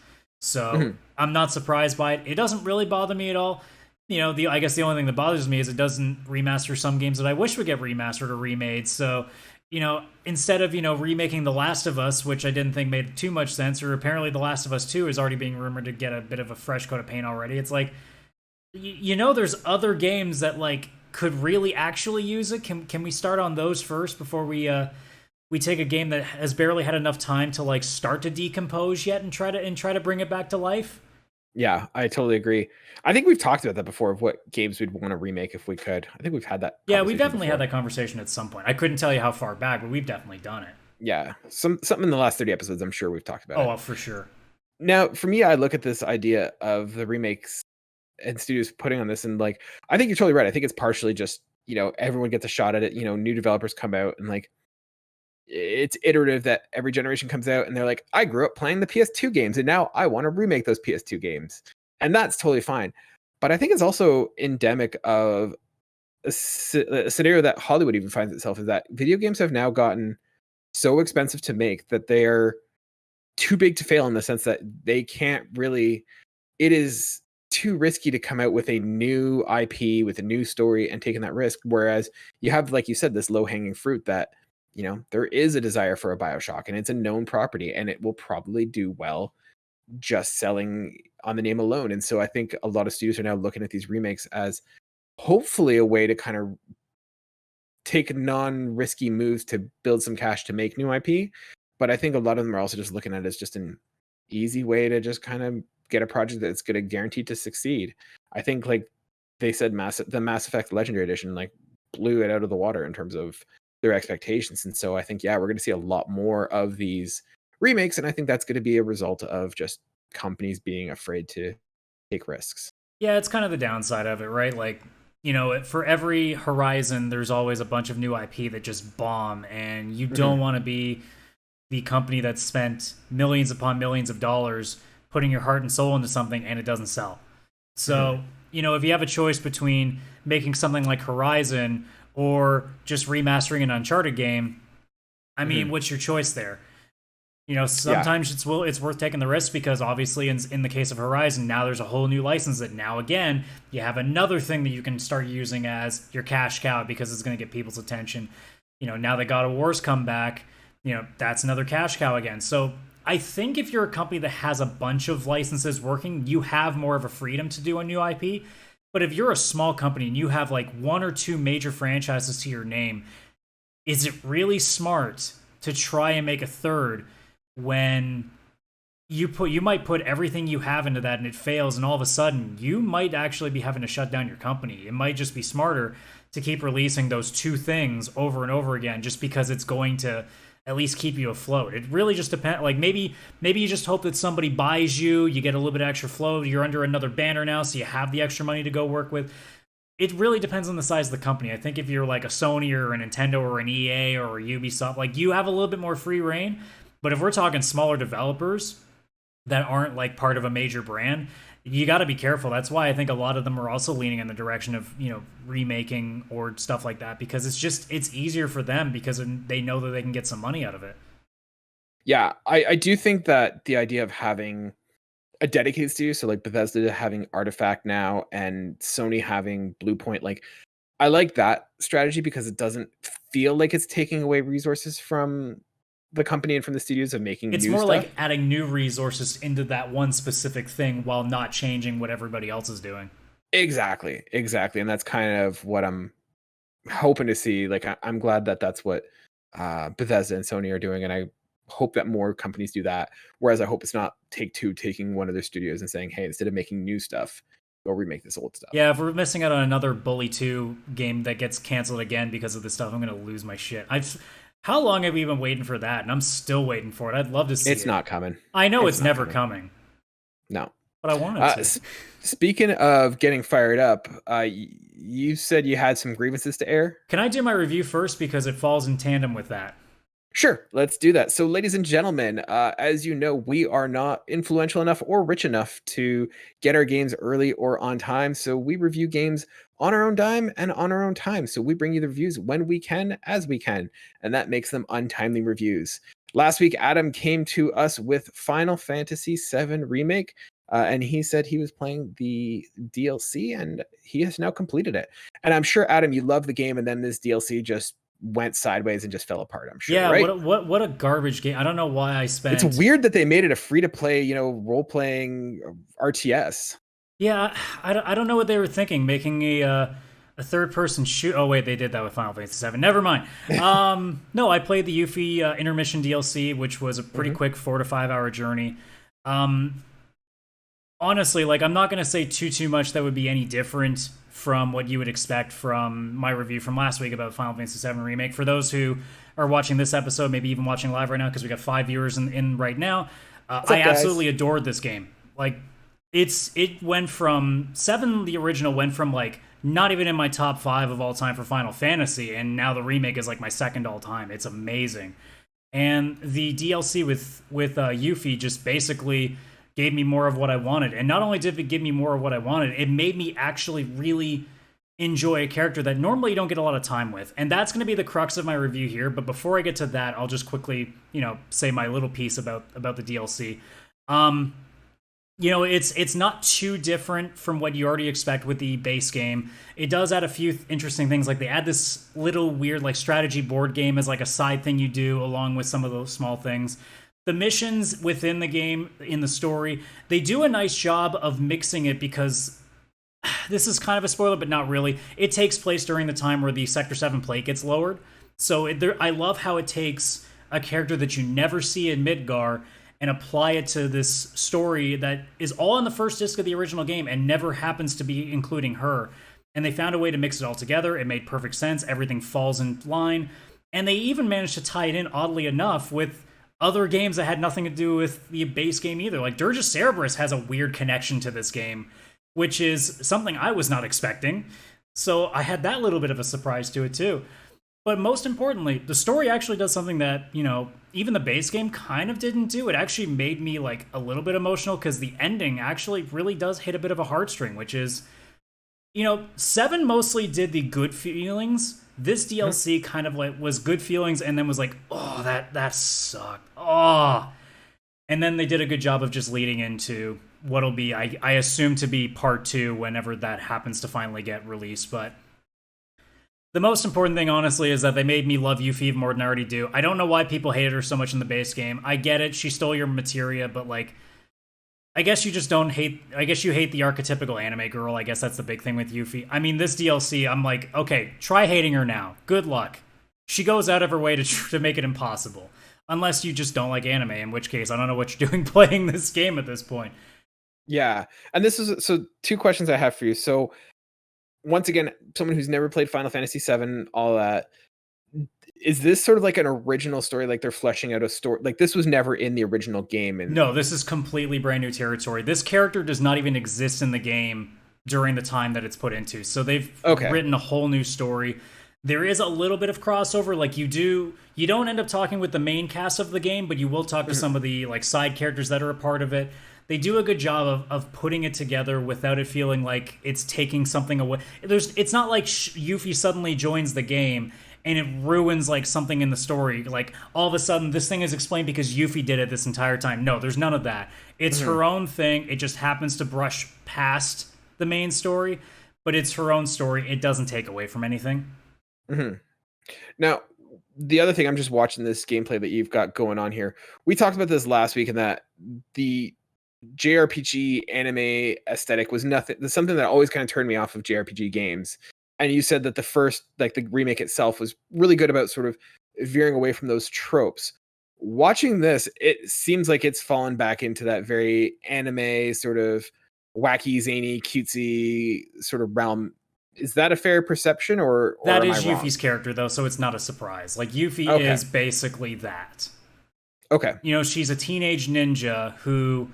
So I'm not surprised by it. It doesn't really bother me at all. I guess the only thing that bothers me is it doesn't remaster some games that I wish would get remastered or remade. So instead of, remaking The Last of Us, which I didn't think made too much sense, or apparently The Last of Us 2 is already being rumored to get a bit of a fresh coat of paint already. It's like, there's other games that like could really actually use it. Can we start on those first before we take a game that has barely had enough time to like start to decompose yet and try to bring it back to life? Yeah, I totally agree. I think we've talked about that before, of what games we'd want to remake if we could. I think we've had that. Yeah, we've definitely before. had that conversation at some point. I couldn't tell you how far back, but we've definitely done it. Yeah, something in the last 30 episodes, I'm sure we've talked about it. Oh, for sure. Now, for me, I look at this idea of the remakes and studios putting on this, and like, I think you're totally right. I think it's partially just, everyone gets a shot at it. New developers come out, and like, it's iterative that every generation comes out and they're like, I grew up playing the PS2 games and now I want to remake those PS2 games. And that's totally fine. But I think it's also endemic of a scenario that Hollywood even finds itself, is that video games have now gotten so expensive to make that they're too big to fail, in the sense that they can't really, it is too risky to come out with a new IP with a new story and taking that risk. Whereas you have, like you said, this low hanging fruit that, there is a desire for a BioShock and it's a known property and it will probably do well just selling on the name alone. And so I think a lot of studios are now looking at these remakes as hopefully a way to kind of take non-risky moves to build some cash to make new IP. But I think a lot of them are also just looking at it as just an easy way to just kind of get a project that's going to guarantee to succeed. I think, like they said, the Mass Effect Legendary Edition like blew it out of the water in terms of their expectations. And so I think, yeah, we're going to see a lot more of these remakes. And I think that's going to be a result of just companies being afraid to take risks. Yeah, it's kind of the downside of it, right? Like, for every Horizon, there's always a bunch of new IP that just bomb, and you don't want to be the company that spent millions upon millions of dollars putting your heart and soul into something and it doesn't sell. So, if you have a choice between making something like Horizon or just remastering an Uncharted game, I mean, what's your choice there? Sometimes it's worth taking the risk, because obviously in the case of Horizon, now there's a whole new license that now, again, you have another thing that you can start using as your cash cow, because it's going to get people's attention. Now that God of War's come back, that's another cash cow again. So I think if you're a company that has a bunch of licenses working, you have more of a freedom to do a new IP. But if you're a small company and you have like one or two major franchises to your name, is it really smart to try and make a third when you might put everything you have into that and it fails, and all of a sudden you might actually be having to shut down your company. It might just be smarter to keep releasing those two things over and over again, just because it's going to at least keep you afloat. It really just depends. Like maybe you just hope that somebody buys you, you get a little bit of extra flow, you're under another banner now, so you have the extra money to go work with. It really depends on the size of the company. I think if you're like a Sony or a Nintendo or an EA or a Ubisoft, like you have a little bit more free reign. But if we're talking smaller developers that aren't like part of a major brand, you got to be careful. That's why I think a lot of them are also leaning in the direction of, remaking or stuff like that, because it's easier for them because they know that they can get some money out of it. Yeah, I do think that the idea of having a dedicated studio, so like Bethesda having Artifact now and Sony having Bluepoint, like I like that strategy because it doesn't feel like it's taking away resources from the company and from the studios of making It's new more stuff. like adding new resources into that one specific thing while not changing what everybody else is doing. Exactly. And that's kind of what I'm hoping to see. Like I'm glad that that's what Bethesda and Sony are doing, and I hope that more companies do that. Whereas I hope it's not Take-Two taking one of their studios and saying, hey, instead of making new stuff, go remake this old stuff. Yeah, if we're missing out on another Bully 2 game that gets canceled again because of this stuff, I'm going to lose my shit. How long have we been waiting for that? And I'm still waiting for it. I'd love to see it. It's not coming. I know it's never coming. No. But I want it to. Speaking of getting fired up, you said you had some grievances to air. Can I do my review first because it falls in tandem with that? Sure, let's do that. So, ladies and gentlemen, as you know, we are not influential enough or rich enough to get our games early or on time. So we review games on our own dime and on our own time. So we bring you the reviews when we can, as we can, and that makes them untimely reviews. Last week, Adam came to us with Final Fantasy VII Remake, and he said he was playing the DLC, and he has now completed it. And I'm sure, Adam, you love the game, and then this DLC just went sideways and just fell apart, I'm sure. Yeah, right? What a garbage game. I don't know why I spent... It's weird that they made it a free-to-play, role-playing RTS. Yeah, I don't know what they were thinking, making a third-person shoot... Oh, wait, they did that with Final Fantasy VII. Never mind. No, I played the Yuffie Intermission DLC, which was a pretty quick 4 to 5 hour journey. Honestly, like, I'm not going to say too much that would be any different from what you would expect from my review from last week about Final Fantasy VII Remake. For those who are watching this episode, maybe even watching live right now, because we got 5 viewers in right now, I absolutely adored this game. Like, it went from... 7, the original, went from, like, not even in my top 5 of all time for Final Fantasy, and now the remake is, like, my second all time. It's amazing. And the DLC with Yuffie just basically gave me more of what I wanted. And not only did it give me more of what I wanted, it made me actually really enjoy a character that normally you don't get a lot of time with. And that's going to be the crux of my review here. But before I get to that, I'll just quickly, say my little piece about the DLC. It's not too different from what you already expect with the base game. It does add a few interesting things. Like they add this little weird like strategy board game as like a side thing you do along with some of those small things. The missions within the game, in the story, they do a nice job of mixing it because this is kind of a spoiler, but not really. It takes place during the time where the Sector 7 plate gets lowered. So I love how it takes a character that you never see in Midgar and apply it to this story that is all in the first disc of the original game and never happens to be including her. And they found a way to mix it all together. It made perfect sense. Everything falls in line. And they even managed to tie it in, oddly enough, with other games that had nothing to do with the base game either. Like Dirge of Cerberus has a weird connection to this game, which is something I was not expecting. So I had that little bit of a surprise to it too. But most importantly, the story actually does something that, even the base game kind of didn't do. It actually made me like a little bit emotional because the ending actually really does hit a bit of a heartstring, which is, 7 mostly did the good feelings. This DLC kind of like was good feelings and then was like, oh, that sucked. Oh. And then they did a good job of just leading into what'll be, I assume, to be part 2 whenever that happens to finally get released. But the most important thing, honestly, is that they made me love Yuffie more than I already do. I don't know why people hated her so much in the base game. I get it. She stole your materia, but like, I guess you just don't hate... I guess you hate the archetypical anime girl. I guess that's the big thing with Yuffie. I mean, this DLC, I'm like, okay, try hating her now. Good luck. She goes out of her way to make it impossible. Unless you just don't like anime, in which case I don't know what you're doing playing this game at this point. Yeah. And this is so two questions I have for you. So once again, someone who's never played Final Fantasy VII, all that, is this sort of like an original story? Like they're fleshing out a story? Like this was never in the original game? And No, this is completely brand new territory. This character does not even exist in the game during the time that it's put into. So they've written a whole new story. There is a little bit of crossover. Like you don't end up talking with the main cast of the game, but you will talk to some of the like side characters that are a part of it. They do a good job of putting it together without it feeling like it's taking something away. It's not like Yuffie suddenly joins the game and it ruins like something in the story. Like all of a sudden this thing is explained because Yuffie did it this entire time. No, there's none of that. It's her own thing. It just happens to brush past the main story, but it's her own story. It doesn't take away from anything. Now, the other thing, I'm just watching this gameplay that you've got going on here. We talked about this last week, and that the JRPG anime aesthetic was nothing. That's something that always kind of turned me off of JRPG games. And you said that the first, like the remake itself, was really good about sort of veering away from those tropes. Watching this, it seems like it's fallen back into that very anime sort of wacky, zany, cutesy sort of realm. Is that a fair perception, or that is Yuffie's character though, so it's not a surprise. Like Yuffie is basically that. Okay. You know, she's a teenage ninja who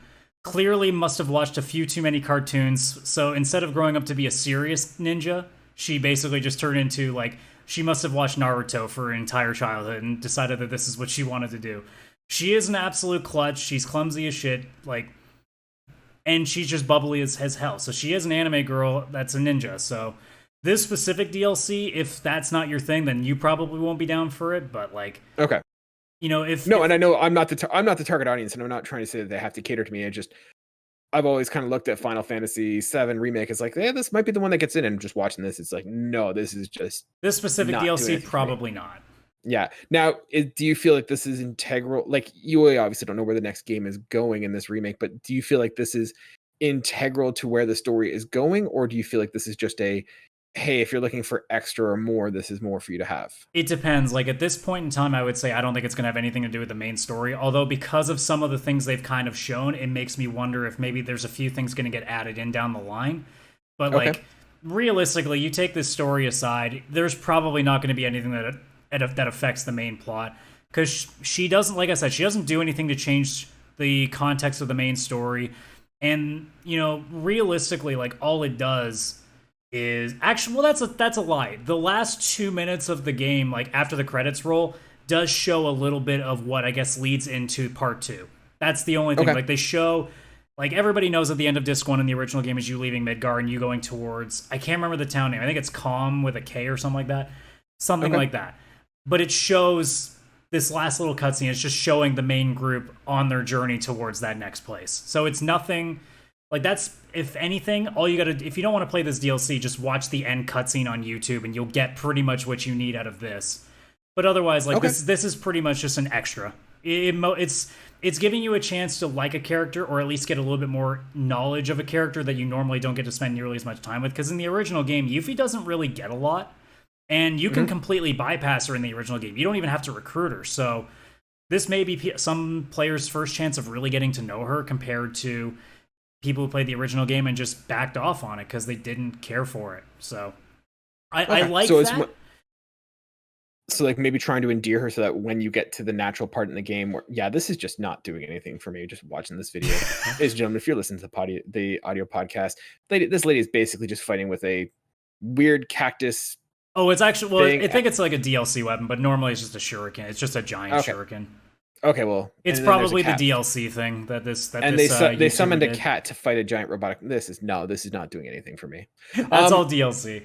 clearly must have watched a few too many cartoons. So instead of growing up to be a serious ninja, she basically just turned into like she must have watched Naruto for her entire childhood and decided that this is what she wanted to do. She is an absolute klutz. She's clumsy as shit, like, and she's just bubbly as hell. So she is an anime girl that's a ninja. So this specific DLC, if that's not your thing, then you probably won't be down for it. But like, okay, you know, and I know I'm not the target audience, and I'm not trying to say that they have to cater to me. I've always kind of looked at Final Fantasy VII Remake as like, yeah, this might be the one that gets in. And just watching this, it's like, no, this is just this specific DLC, probably not. Yeah. Now, do you feel like this is integral? Like, you obviously don't know where the next game is going in this remake, but do you feel like this is integral to where the story is going, or do you feel like this is just a, hey, if you're looking for extra or more, this is more for you to have? It depends. Like at this point in time, I would say I don't think it's going to have anything to do with the main story. Although because of some of the things they've kind of shown, it makes me wonder if maybe there's a few things going to get added in down the line. But like realistically, you take this story aside, there's probably not going to be anything that affects the main plot, because she doesn't, like I said, she doesn't do anything to change the context of the main story. And you know, realistically, like all it does is actually, well, that's a lie. The last 2 minutes of the game, like after the credits roll, does show a little bit of what I guess leads into part 2. That's the only thing. Like they show, like everybody knows at the end of disc 1 in the original game is you leaving Midgar and you going towards, I can't remember the town name. I think it's Calm with a K or something like that. Something like that. But it shows this last little cutscene. It's just showing the main group on their journey towards that next place. So it's nothing. Like that's, if anything, all you gotta, if you don't want to play this DLC, just watch the end cutscene on YouTube and you'll get pretty much what you need out of this. But otherwise, like this is pretty much just an extra. It's giving you a chance to like a character, or at least get a little bit more knowledge of a character that you normally don't get to spend nearly as much time with. Because in the original game, Yuffie doesn't really get a lot, and you can completely bypass her in the original game. You don't even have to recruit her. So this may be some players' first chance of really getting to know her, compared to people who played the original game and just backed off on it because they didn't care for it. So I like that. So like maybe trying to endear her so that when you get to the natural part in the game where, yeah, this is just not doing anything for me, just watching this video. Ladies and gentlemen, if you're listening to the audio podcast, this lady is basically just fighting with a weird cactus. Oh, it's actually, well, I think it's like a DLC weapon, but normally it's just a shuriken. It's just a giant shuriken. Okay, well, it's probably the DLC thing that they summoned a cat to fight a giant robotic. This is not doing anything for me. That's all DLC.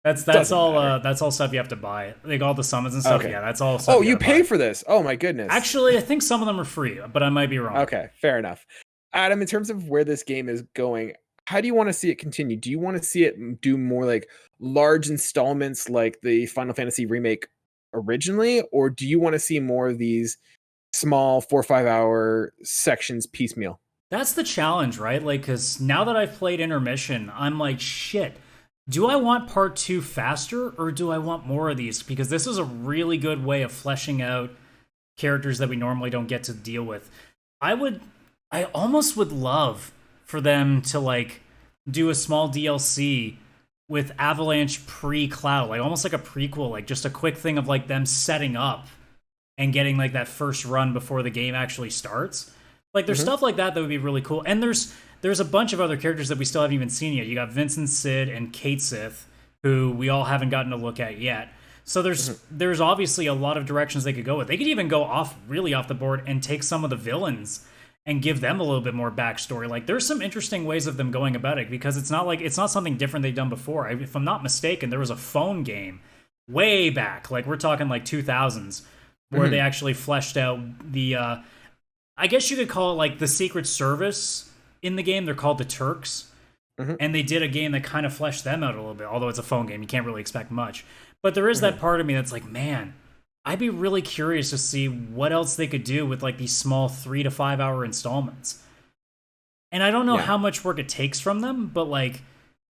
That's all stuff you have to buy. Like all the summons and stuff. Yeah, that's all stuff. Oh, you pay for this? Oh my goodness. Actually, I think some of them are free, but I might be wrong. Okay, fair enough. Adam, in terms of where this game is going, how do you want to see it continue? Do you want to see it do more like large installments like the Final Fantasy Remake originally, or do you want to see more of these small 4 or 5 hour sections piecemeal? That's the challenge, right? Like, because now that I've played Intermission, I'm like, shit, do I want part 2 faster, or do I want more of these? Because this is a really good way of fleshing out characters that we normally don't get to deal with. I almost would love for them to like do a small DLC with Avalanche pre-Cloud, like almost like a prequel, like just a quick thing of like them setting up and getting like that first run before the game actually starts. Like there's stuff like that would be really cool. And there's a bunch of other characters that we still haven't even seen yet. You got Vincent, Sid, and Kate Sith, who we all haven't gotten to look at yet. So there's obviously a lot of directions they could go with. They could even go off the board and take some of the villains and give them a little bit more backstory. Like there's some interesting ways of them going about it, because it's not something different they've done before. If I'm not mistaken, there was a phone game way back, like we're talking like 2000s, where they actually fleshed out the I guess you could call it like the Secret Service in the game. They're called the Turks. And they did a game that kind of fleshed them out a little bit, although it's a phone game. You can't really expect much. But there is that part of me that's like, man, I'd be really curious to see what else they could do with like these small 3 to 5 hour installments. And I don't know how much work it takes from them, but like,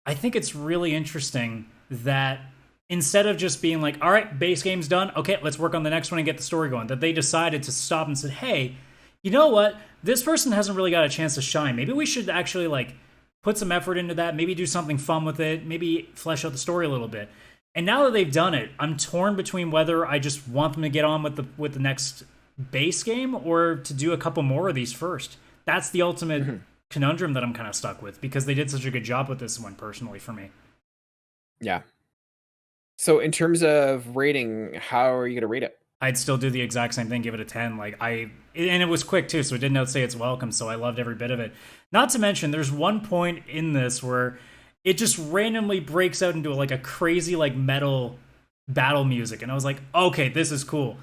I think it's really interesting that instead of just being like, all right, base game's done, okay, let's work on the next one and get the story going, that they decided to stop and said, hey, you know what? This person hasn't really got a chance to shine. Maybe we should actually like put some effort into that, maybe do something fun with it, maybe flesh out the story a little bit. And now that they've done it, I'm torn between whether I just want them to get on with the next base game or to do a couple more of these first. That's the ultimate conundrum that I'm kind of stuck with, because they did such a good job with this one personally for me. Yeah. So in terms of rating, how are you going to rate it? I'd still do the exact same thing, give it a 10. And it was quick too, so it didn't outsay its welcome, so I loved every bit of it. Not to mention, there's one point in this where it just randomly breaks out into like a crazy like metal battle music, and I was like, okay, this is cool.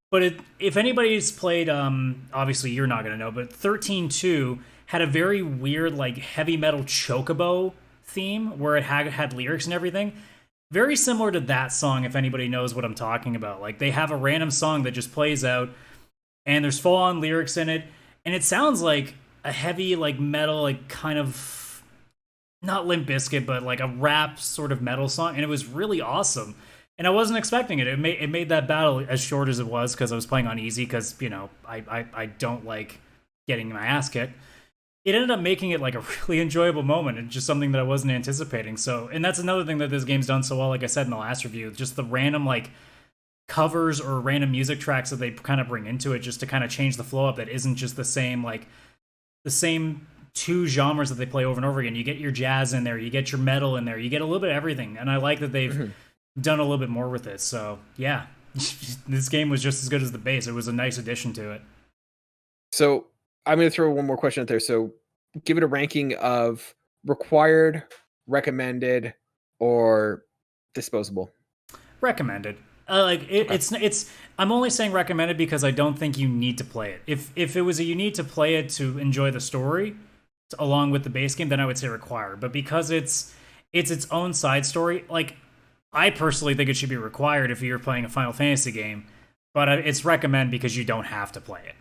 But if anybody's played, obviously you're not gonna know, but 13.2 had a very weird like heavy metal chocobo theme where it had lyrics and everything. Very similar to that song, if anybody knows what I'm talking about. Like, they have a random song that just plays out, and there's full-on lyrics in it, and it sounds like a heavy, like, metal, like, kind of, not Limp Bizkit, but, like, a rap sort of metal song, and it was really awesome. And I wasn't expecting it. It made that battle as short as it was, because I was playing on easy, because, you know, I don't like getting my ass kicked. It ended up making it like a really enjoyable moment, and just something that I wasn't anticipating. So, and that's another thing that this game's done so well, like I said in the last review, just the random like covers or random music tracks that they kind of bring into it just to kind of change the flow up, that isn't just the same two genres that they play over and over again. You get your jazz in there, you get your metal in there, you get a little bit of everything. And I like that they've done a little bit more with it. So yeah, this game was just as good as the base. It was a nice addition to it. So I'm going to throw one more question out there. So give it a ranking of required, recommended, or disposable. Recommended. It's. I'm only saying recommended because I don't think you need to play it. If it was you need to play it to enjoy the story, along with the base game, then I would say required. But because it's its own side story, like I personally think it should be required if you're playing a Final Fantasy game. But it's recommend because you don't have to play it.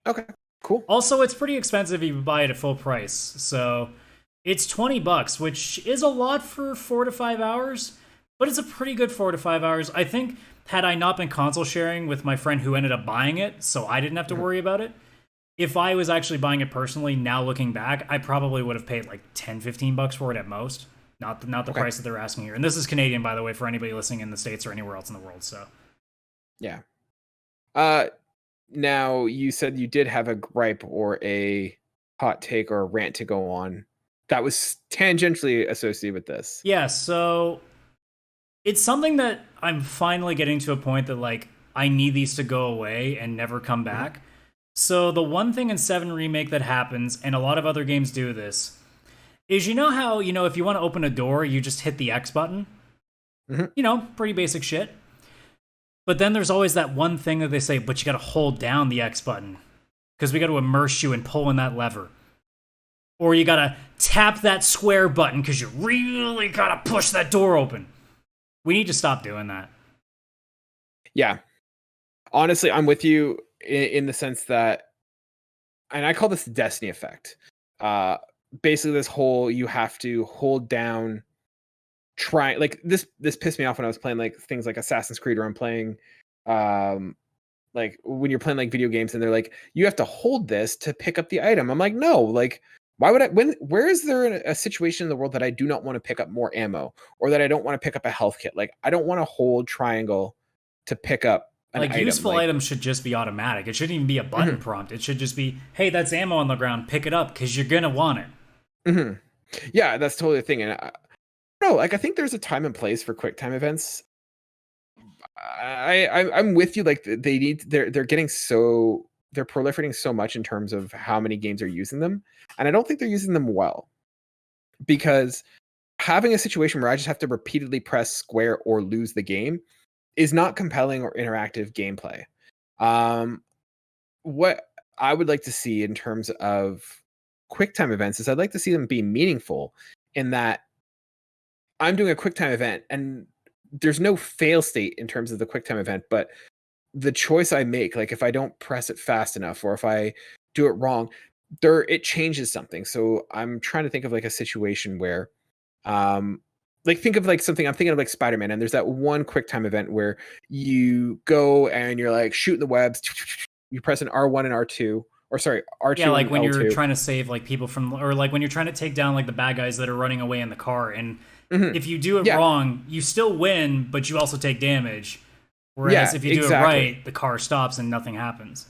Okay. Cool. Also, it's pretty expensive if you buy it at full price. So it's $20, which is a lot for 4 to 5 hours, but it's a pretty good 4 to 5 hours. I think had I not been console sharing with my friend who ended up buying it, so I didn't have to worry about it, if I was actually buying it personally, now looking back, I probably would have paid like $10-15 for it at most. Not the price that they're asking here. And this is Canadian, by the way, for anybody listening in the States or anywhere else in the world. So yeah. Now, you said you did have a gripe or a hot take or a rant to go on that was tangentially associated with this. Yeah, so it's something that I'm finally getting to a point that, like, I need these to go away and never come back. So the one thing in 7 Remake that happens, and a lot of other games do this, is you know how, if you want to open a door, you just hit the X button? Pretty basic shit. But then there's always that one thing that they say, but you gotta hold down the X button, because we gotta immerse you in pulling that lever. Or you gotta tap that square button, because you really gotta push that door open. We need to stop doing that. Yeah. Honestly, I'm with you in the sense that, and I call this the Destiny effect. Basically, this whole, you have to hold down, this pissed me off when I was playing like things like Assassin's Creed, or I'm playing like when you're playing like video games and they're like, you have to hold this to pick up the item. I'm like, no, like why would I, where is there a situation in the world that I do not want to pick up more ammo or that I don't want to pick up a health kit? Like I don't want to hold triangle to pick up an Like item. useful items should just be automatic. It shouldn't even be a button prompt. It should just be, hey, that's ammo on the ground. Pick it up because you're gonna want it. Yeah, that's totally the thing. And no, like I think there's a time and place for quick time events. I'm with you. Like they're getting so they're proliferating so much in terms of how many games are using them, and I don't think they're using them well, because having a situation where I just have to repeatedly press square or lose the game is not compelling or interactive gameplay. What I would like to see in terms of quick time events is I'd like to see them be meaningful in that I'm doing a quick time event and there's no fail state in terms of the quick time event, but the choice I make, like if I don't press it fast enough or if I do it wrong, it changes something. So I'm trying to think of like a situation where like think of like something I'm thinking of like Spider-Man, and there's that one quick time event where you go and you're like shooting the webs, you press an R1 and R2, or sorry, R2 Yeah, like and when L2. you're trying to save like people from, or like when you're trying to take down like the bad guys that are running away in the car, and if you do it wrong, you still win, but you also take damage. Whereas if you do it right, the car stops and nothing happens.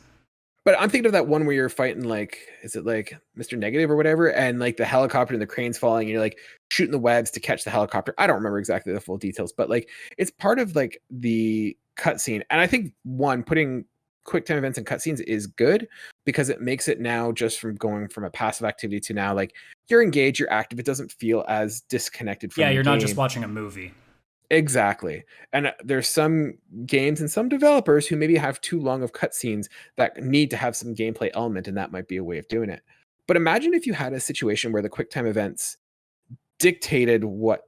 But I'm thinking of that one where you're fighting like, is it like Mr. Negative or whatever? And like the helicopter and the crane's falling and you're like shooting the webs to catch the helicopter. I don't remember exactly the full details, but like it's part of like the cutscene. And I think putting quick time events and cutscenes is good because it makes it now just from going from a passive activity to now like you're engaged, you're active. It doesn't feel as disconnected from the you're game. not just watching a movie. Exactly. And there's some games and some developers who maybe have too long of cutscenes that need to have some gameplay element, and that might be a way of doing it. But imagine if you had a situation where the QuickTime events dictated what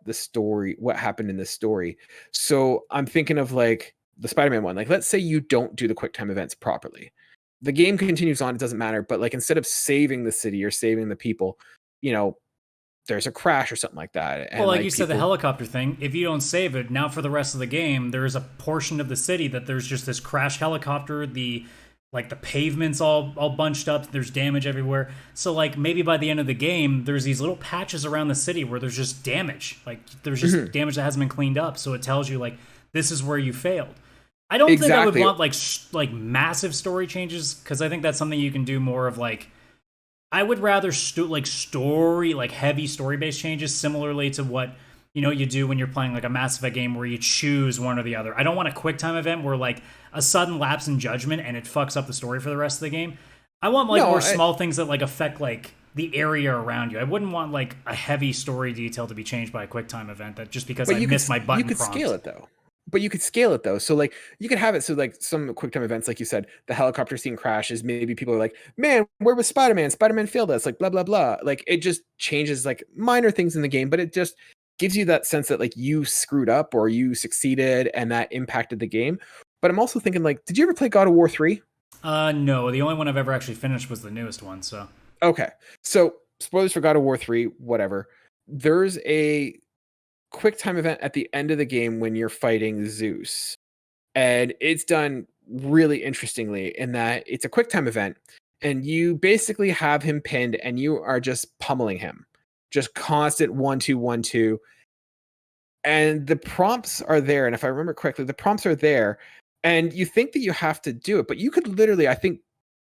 happened in the story. So I'm thinking of like the Spider-Man one. Like, let's say you don't do the QuickTime events properly. The game continues on, it doesn't matter. But like instead of saving the city or saving the people, there's a crash or something like that. And well, like you said, the helicopter thing, if you don't save it, now for the rest of the game, there is a portion of the city that there's just this crash helicopter, the pavement's all bunched up, there's damage everywhere. So like maybe by the end of the game, there's these little patches around the city where there's just damage. Like there's just damage that hasn't been cleaned up. So it tells you like this is where you failed. I don't think I would want like massive story changes, because I think that's something you can do more of like, I would rather heavy story-based changes, similarly to what you do when you're playing like a Mass Effect game where you choose one or the other. I don't want a quick time event where like a sudden lapse in judgment and it fucks up the story for the rest of the game. I want like small things that like affect like the area around you. I wouldn't want like a heavy story detail to be changed by a quick time event that just because I missed my button prompt. Scale it though. But you could scale it though. So like you could have it so like some quick time events, like you said, the helicopter scene crashes. Maybe people are like, man, where was Spider-Man? Spider-Man failed us, like blah, blah, blah. Like it just changes like minor things in the game, but it just gives you that sense that like you screwed up or you succeeded and that impacted the game. But I'm also thinking like, did you ever play God of War 3? No, the only one I've ever actually finished was the newest one. So okay. So spoilers for God of War 3, whatever. There's a quick time event at the end of the game when you're fighting Zeus, and it's done really interestingly in that it's a quick time event and you basically have him pinned and you are just pummeling him, just constant 1-2 1-2, and the prompts are there, and if I remember correctly, the prompts are there and you think that you have to do it, but you could literally, I think,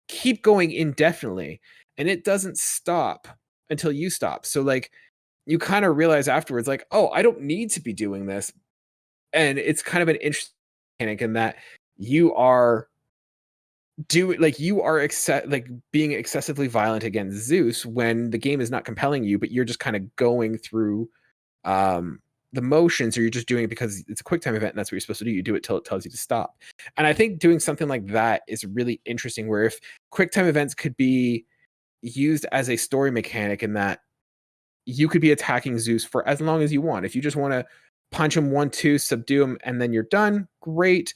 keep going indefinitely and it doesn't stop until you stop. So like you kind of realize afterwards, like, oh, I don't need to be doing this. And it's kind of an interesting mechanic in that you are being excessively violent against Zeus when the game is not compelling you, but you're just kind of going through the motions, or you're just doing it because it's a quick time event and that's what you're supposed to do. You do it till it tells you to stop. And I think doing something like that is really interesting, where if quick time events could be used as a story mechanic, in that you could be attacking Zeus for as long as you want. If you just want to punch him 1-2, subdue him, and then you're done, great.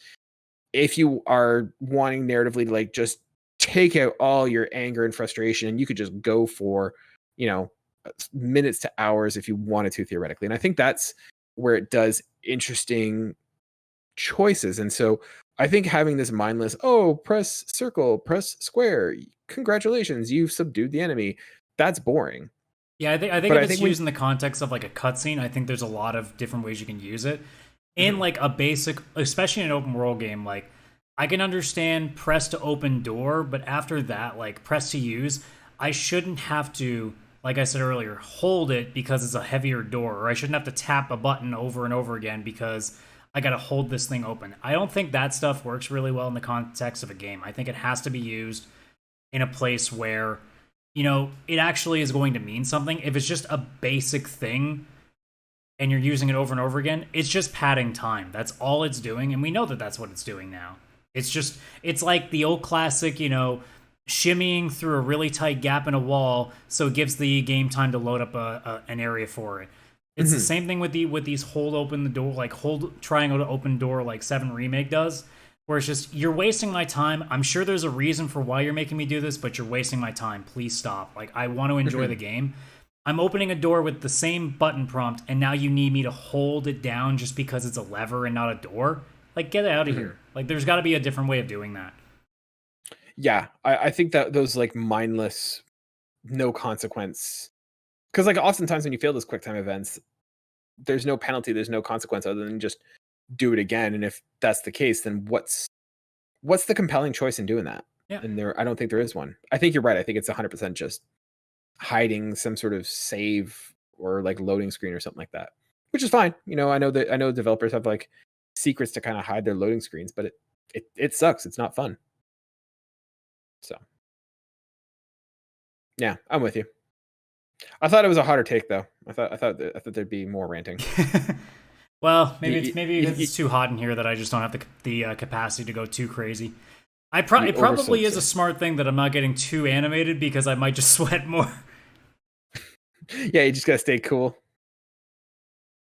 If you are wanting narratively to like just take out all your anger and frustration, and you could just go for, minutes to hours if you wanted to, theoretically. And I think that's where it does interesting choices. And so I think having this mindless, press circle, press square, congratulations, you've subdued the enemy, that's boring. Yeah, I think But if I it's think used in the context of like a cutscene, I think there's a lot of different ways you can use it. In like a basic, especially in an open world game, like I can understand press to open door, but after that, like press to use, I shouldn't have to, like I said earlier, hold it because it's a heavier door, or I shouldn't have to tap a button over and over again because I gotta hold this thing open. I don't think that stuff works really well in the context of a game. I think it has to be used in a place where, it actually is going to mean something. If it's just a basic thing and you're using it over and over again, it's just padding time. That's all it's doing, and we know that that's what it's doing now. It's like the old classic, shimmying through a really tight gap in a wall, so it gives the game time to load up an area for it. It's the same thing with these hold open the door, like hold triangle to open door, like 7 Remake does, where it's just, you're wasting my time. I'm sure there's a reason for why you're making me do this, but you're wasting my time. Please stop. Like, I want to enjoy the game. I'm opening a door with the same button prompt, and now you need me to hold it down just because it's a lever and not a door? Like, get out of here. Like, there's got to be a different way of doing that. Yeah, I think that those like mindless, no consequence, because like oftentimes when you fail those quick time events, there's no penalty, there's no consequence other than just do it again. And if that's the case, then what's the compelling choice in doing that? Yeah. And I don't think there is one. I think you're right. I think it's 100% just hiding some sort of save or like loading screen or something like that, which is fine. I know developers have like secrets to kind of hide their loading screens, but it sucks. It's not fun. So yeah, I'm with you. I thought it was a hotter take though. I thought there'd be more ranting. Well, maybe it's too hot in here that I just don't have the capacity to go too crazy. It probably is a smart thing that I'm not getting too animated because I might just sweat more. Yeah, you just gotta stay cool.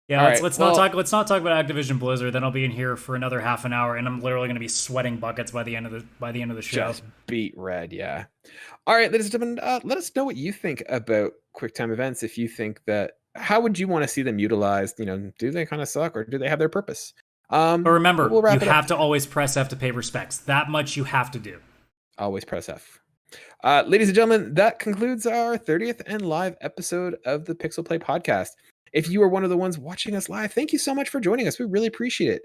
Yeah, let's not talk about Activision Blizzard. Then I'll be in here for another half an hour, and I'm literally going to be sweating buckets by the end of the show. Just beat red, yeah. All right, ladies and gentlemen, let us know what you think about QuickTime events. If you think that, how would you want to see them utilized? Do they kind of suck, or do they have their purpose? But remember, you have to always press F to pay respects. That much you have to do. Always press F. Ladies and gentlemen, that concludes our 30th and live episode of the Pixel Play Podcast. If you are one of the ones watching us live, thank you so much for joining us. We really appreciate it.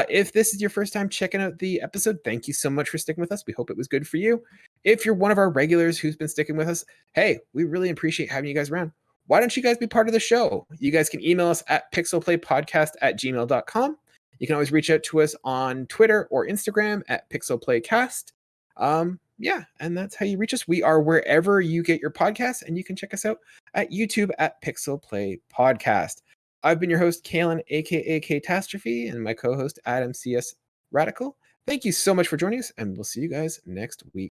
If this is your first time checking out the episode, thank you so much for sticking with us. We hope it was good for you. If you're one of our regulars who's been sticking with us, hey, we really appreciate having you guys around. Why don't you guys be part of the show? You guys can email us at pixelplaypodcast@gmail.com. You can always reach out to us on Twitter or Instagram at pixelplaycast. Yeah, and that's how you reach us. We are wherever you get your podcasts, and you can check us out at YouTube at Pixel Play Podcast. I've been your host, Kaylan, aka Ktastrophy, and my co-host, Adam, CSRadical. Thank you so much for joining us, and we'll see you guys next week.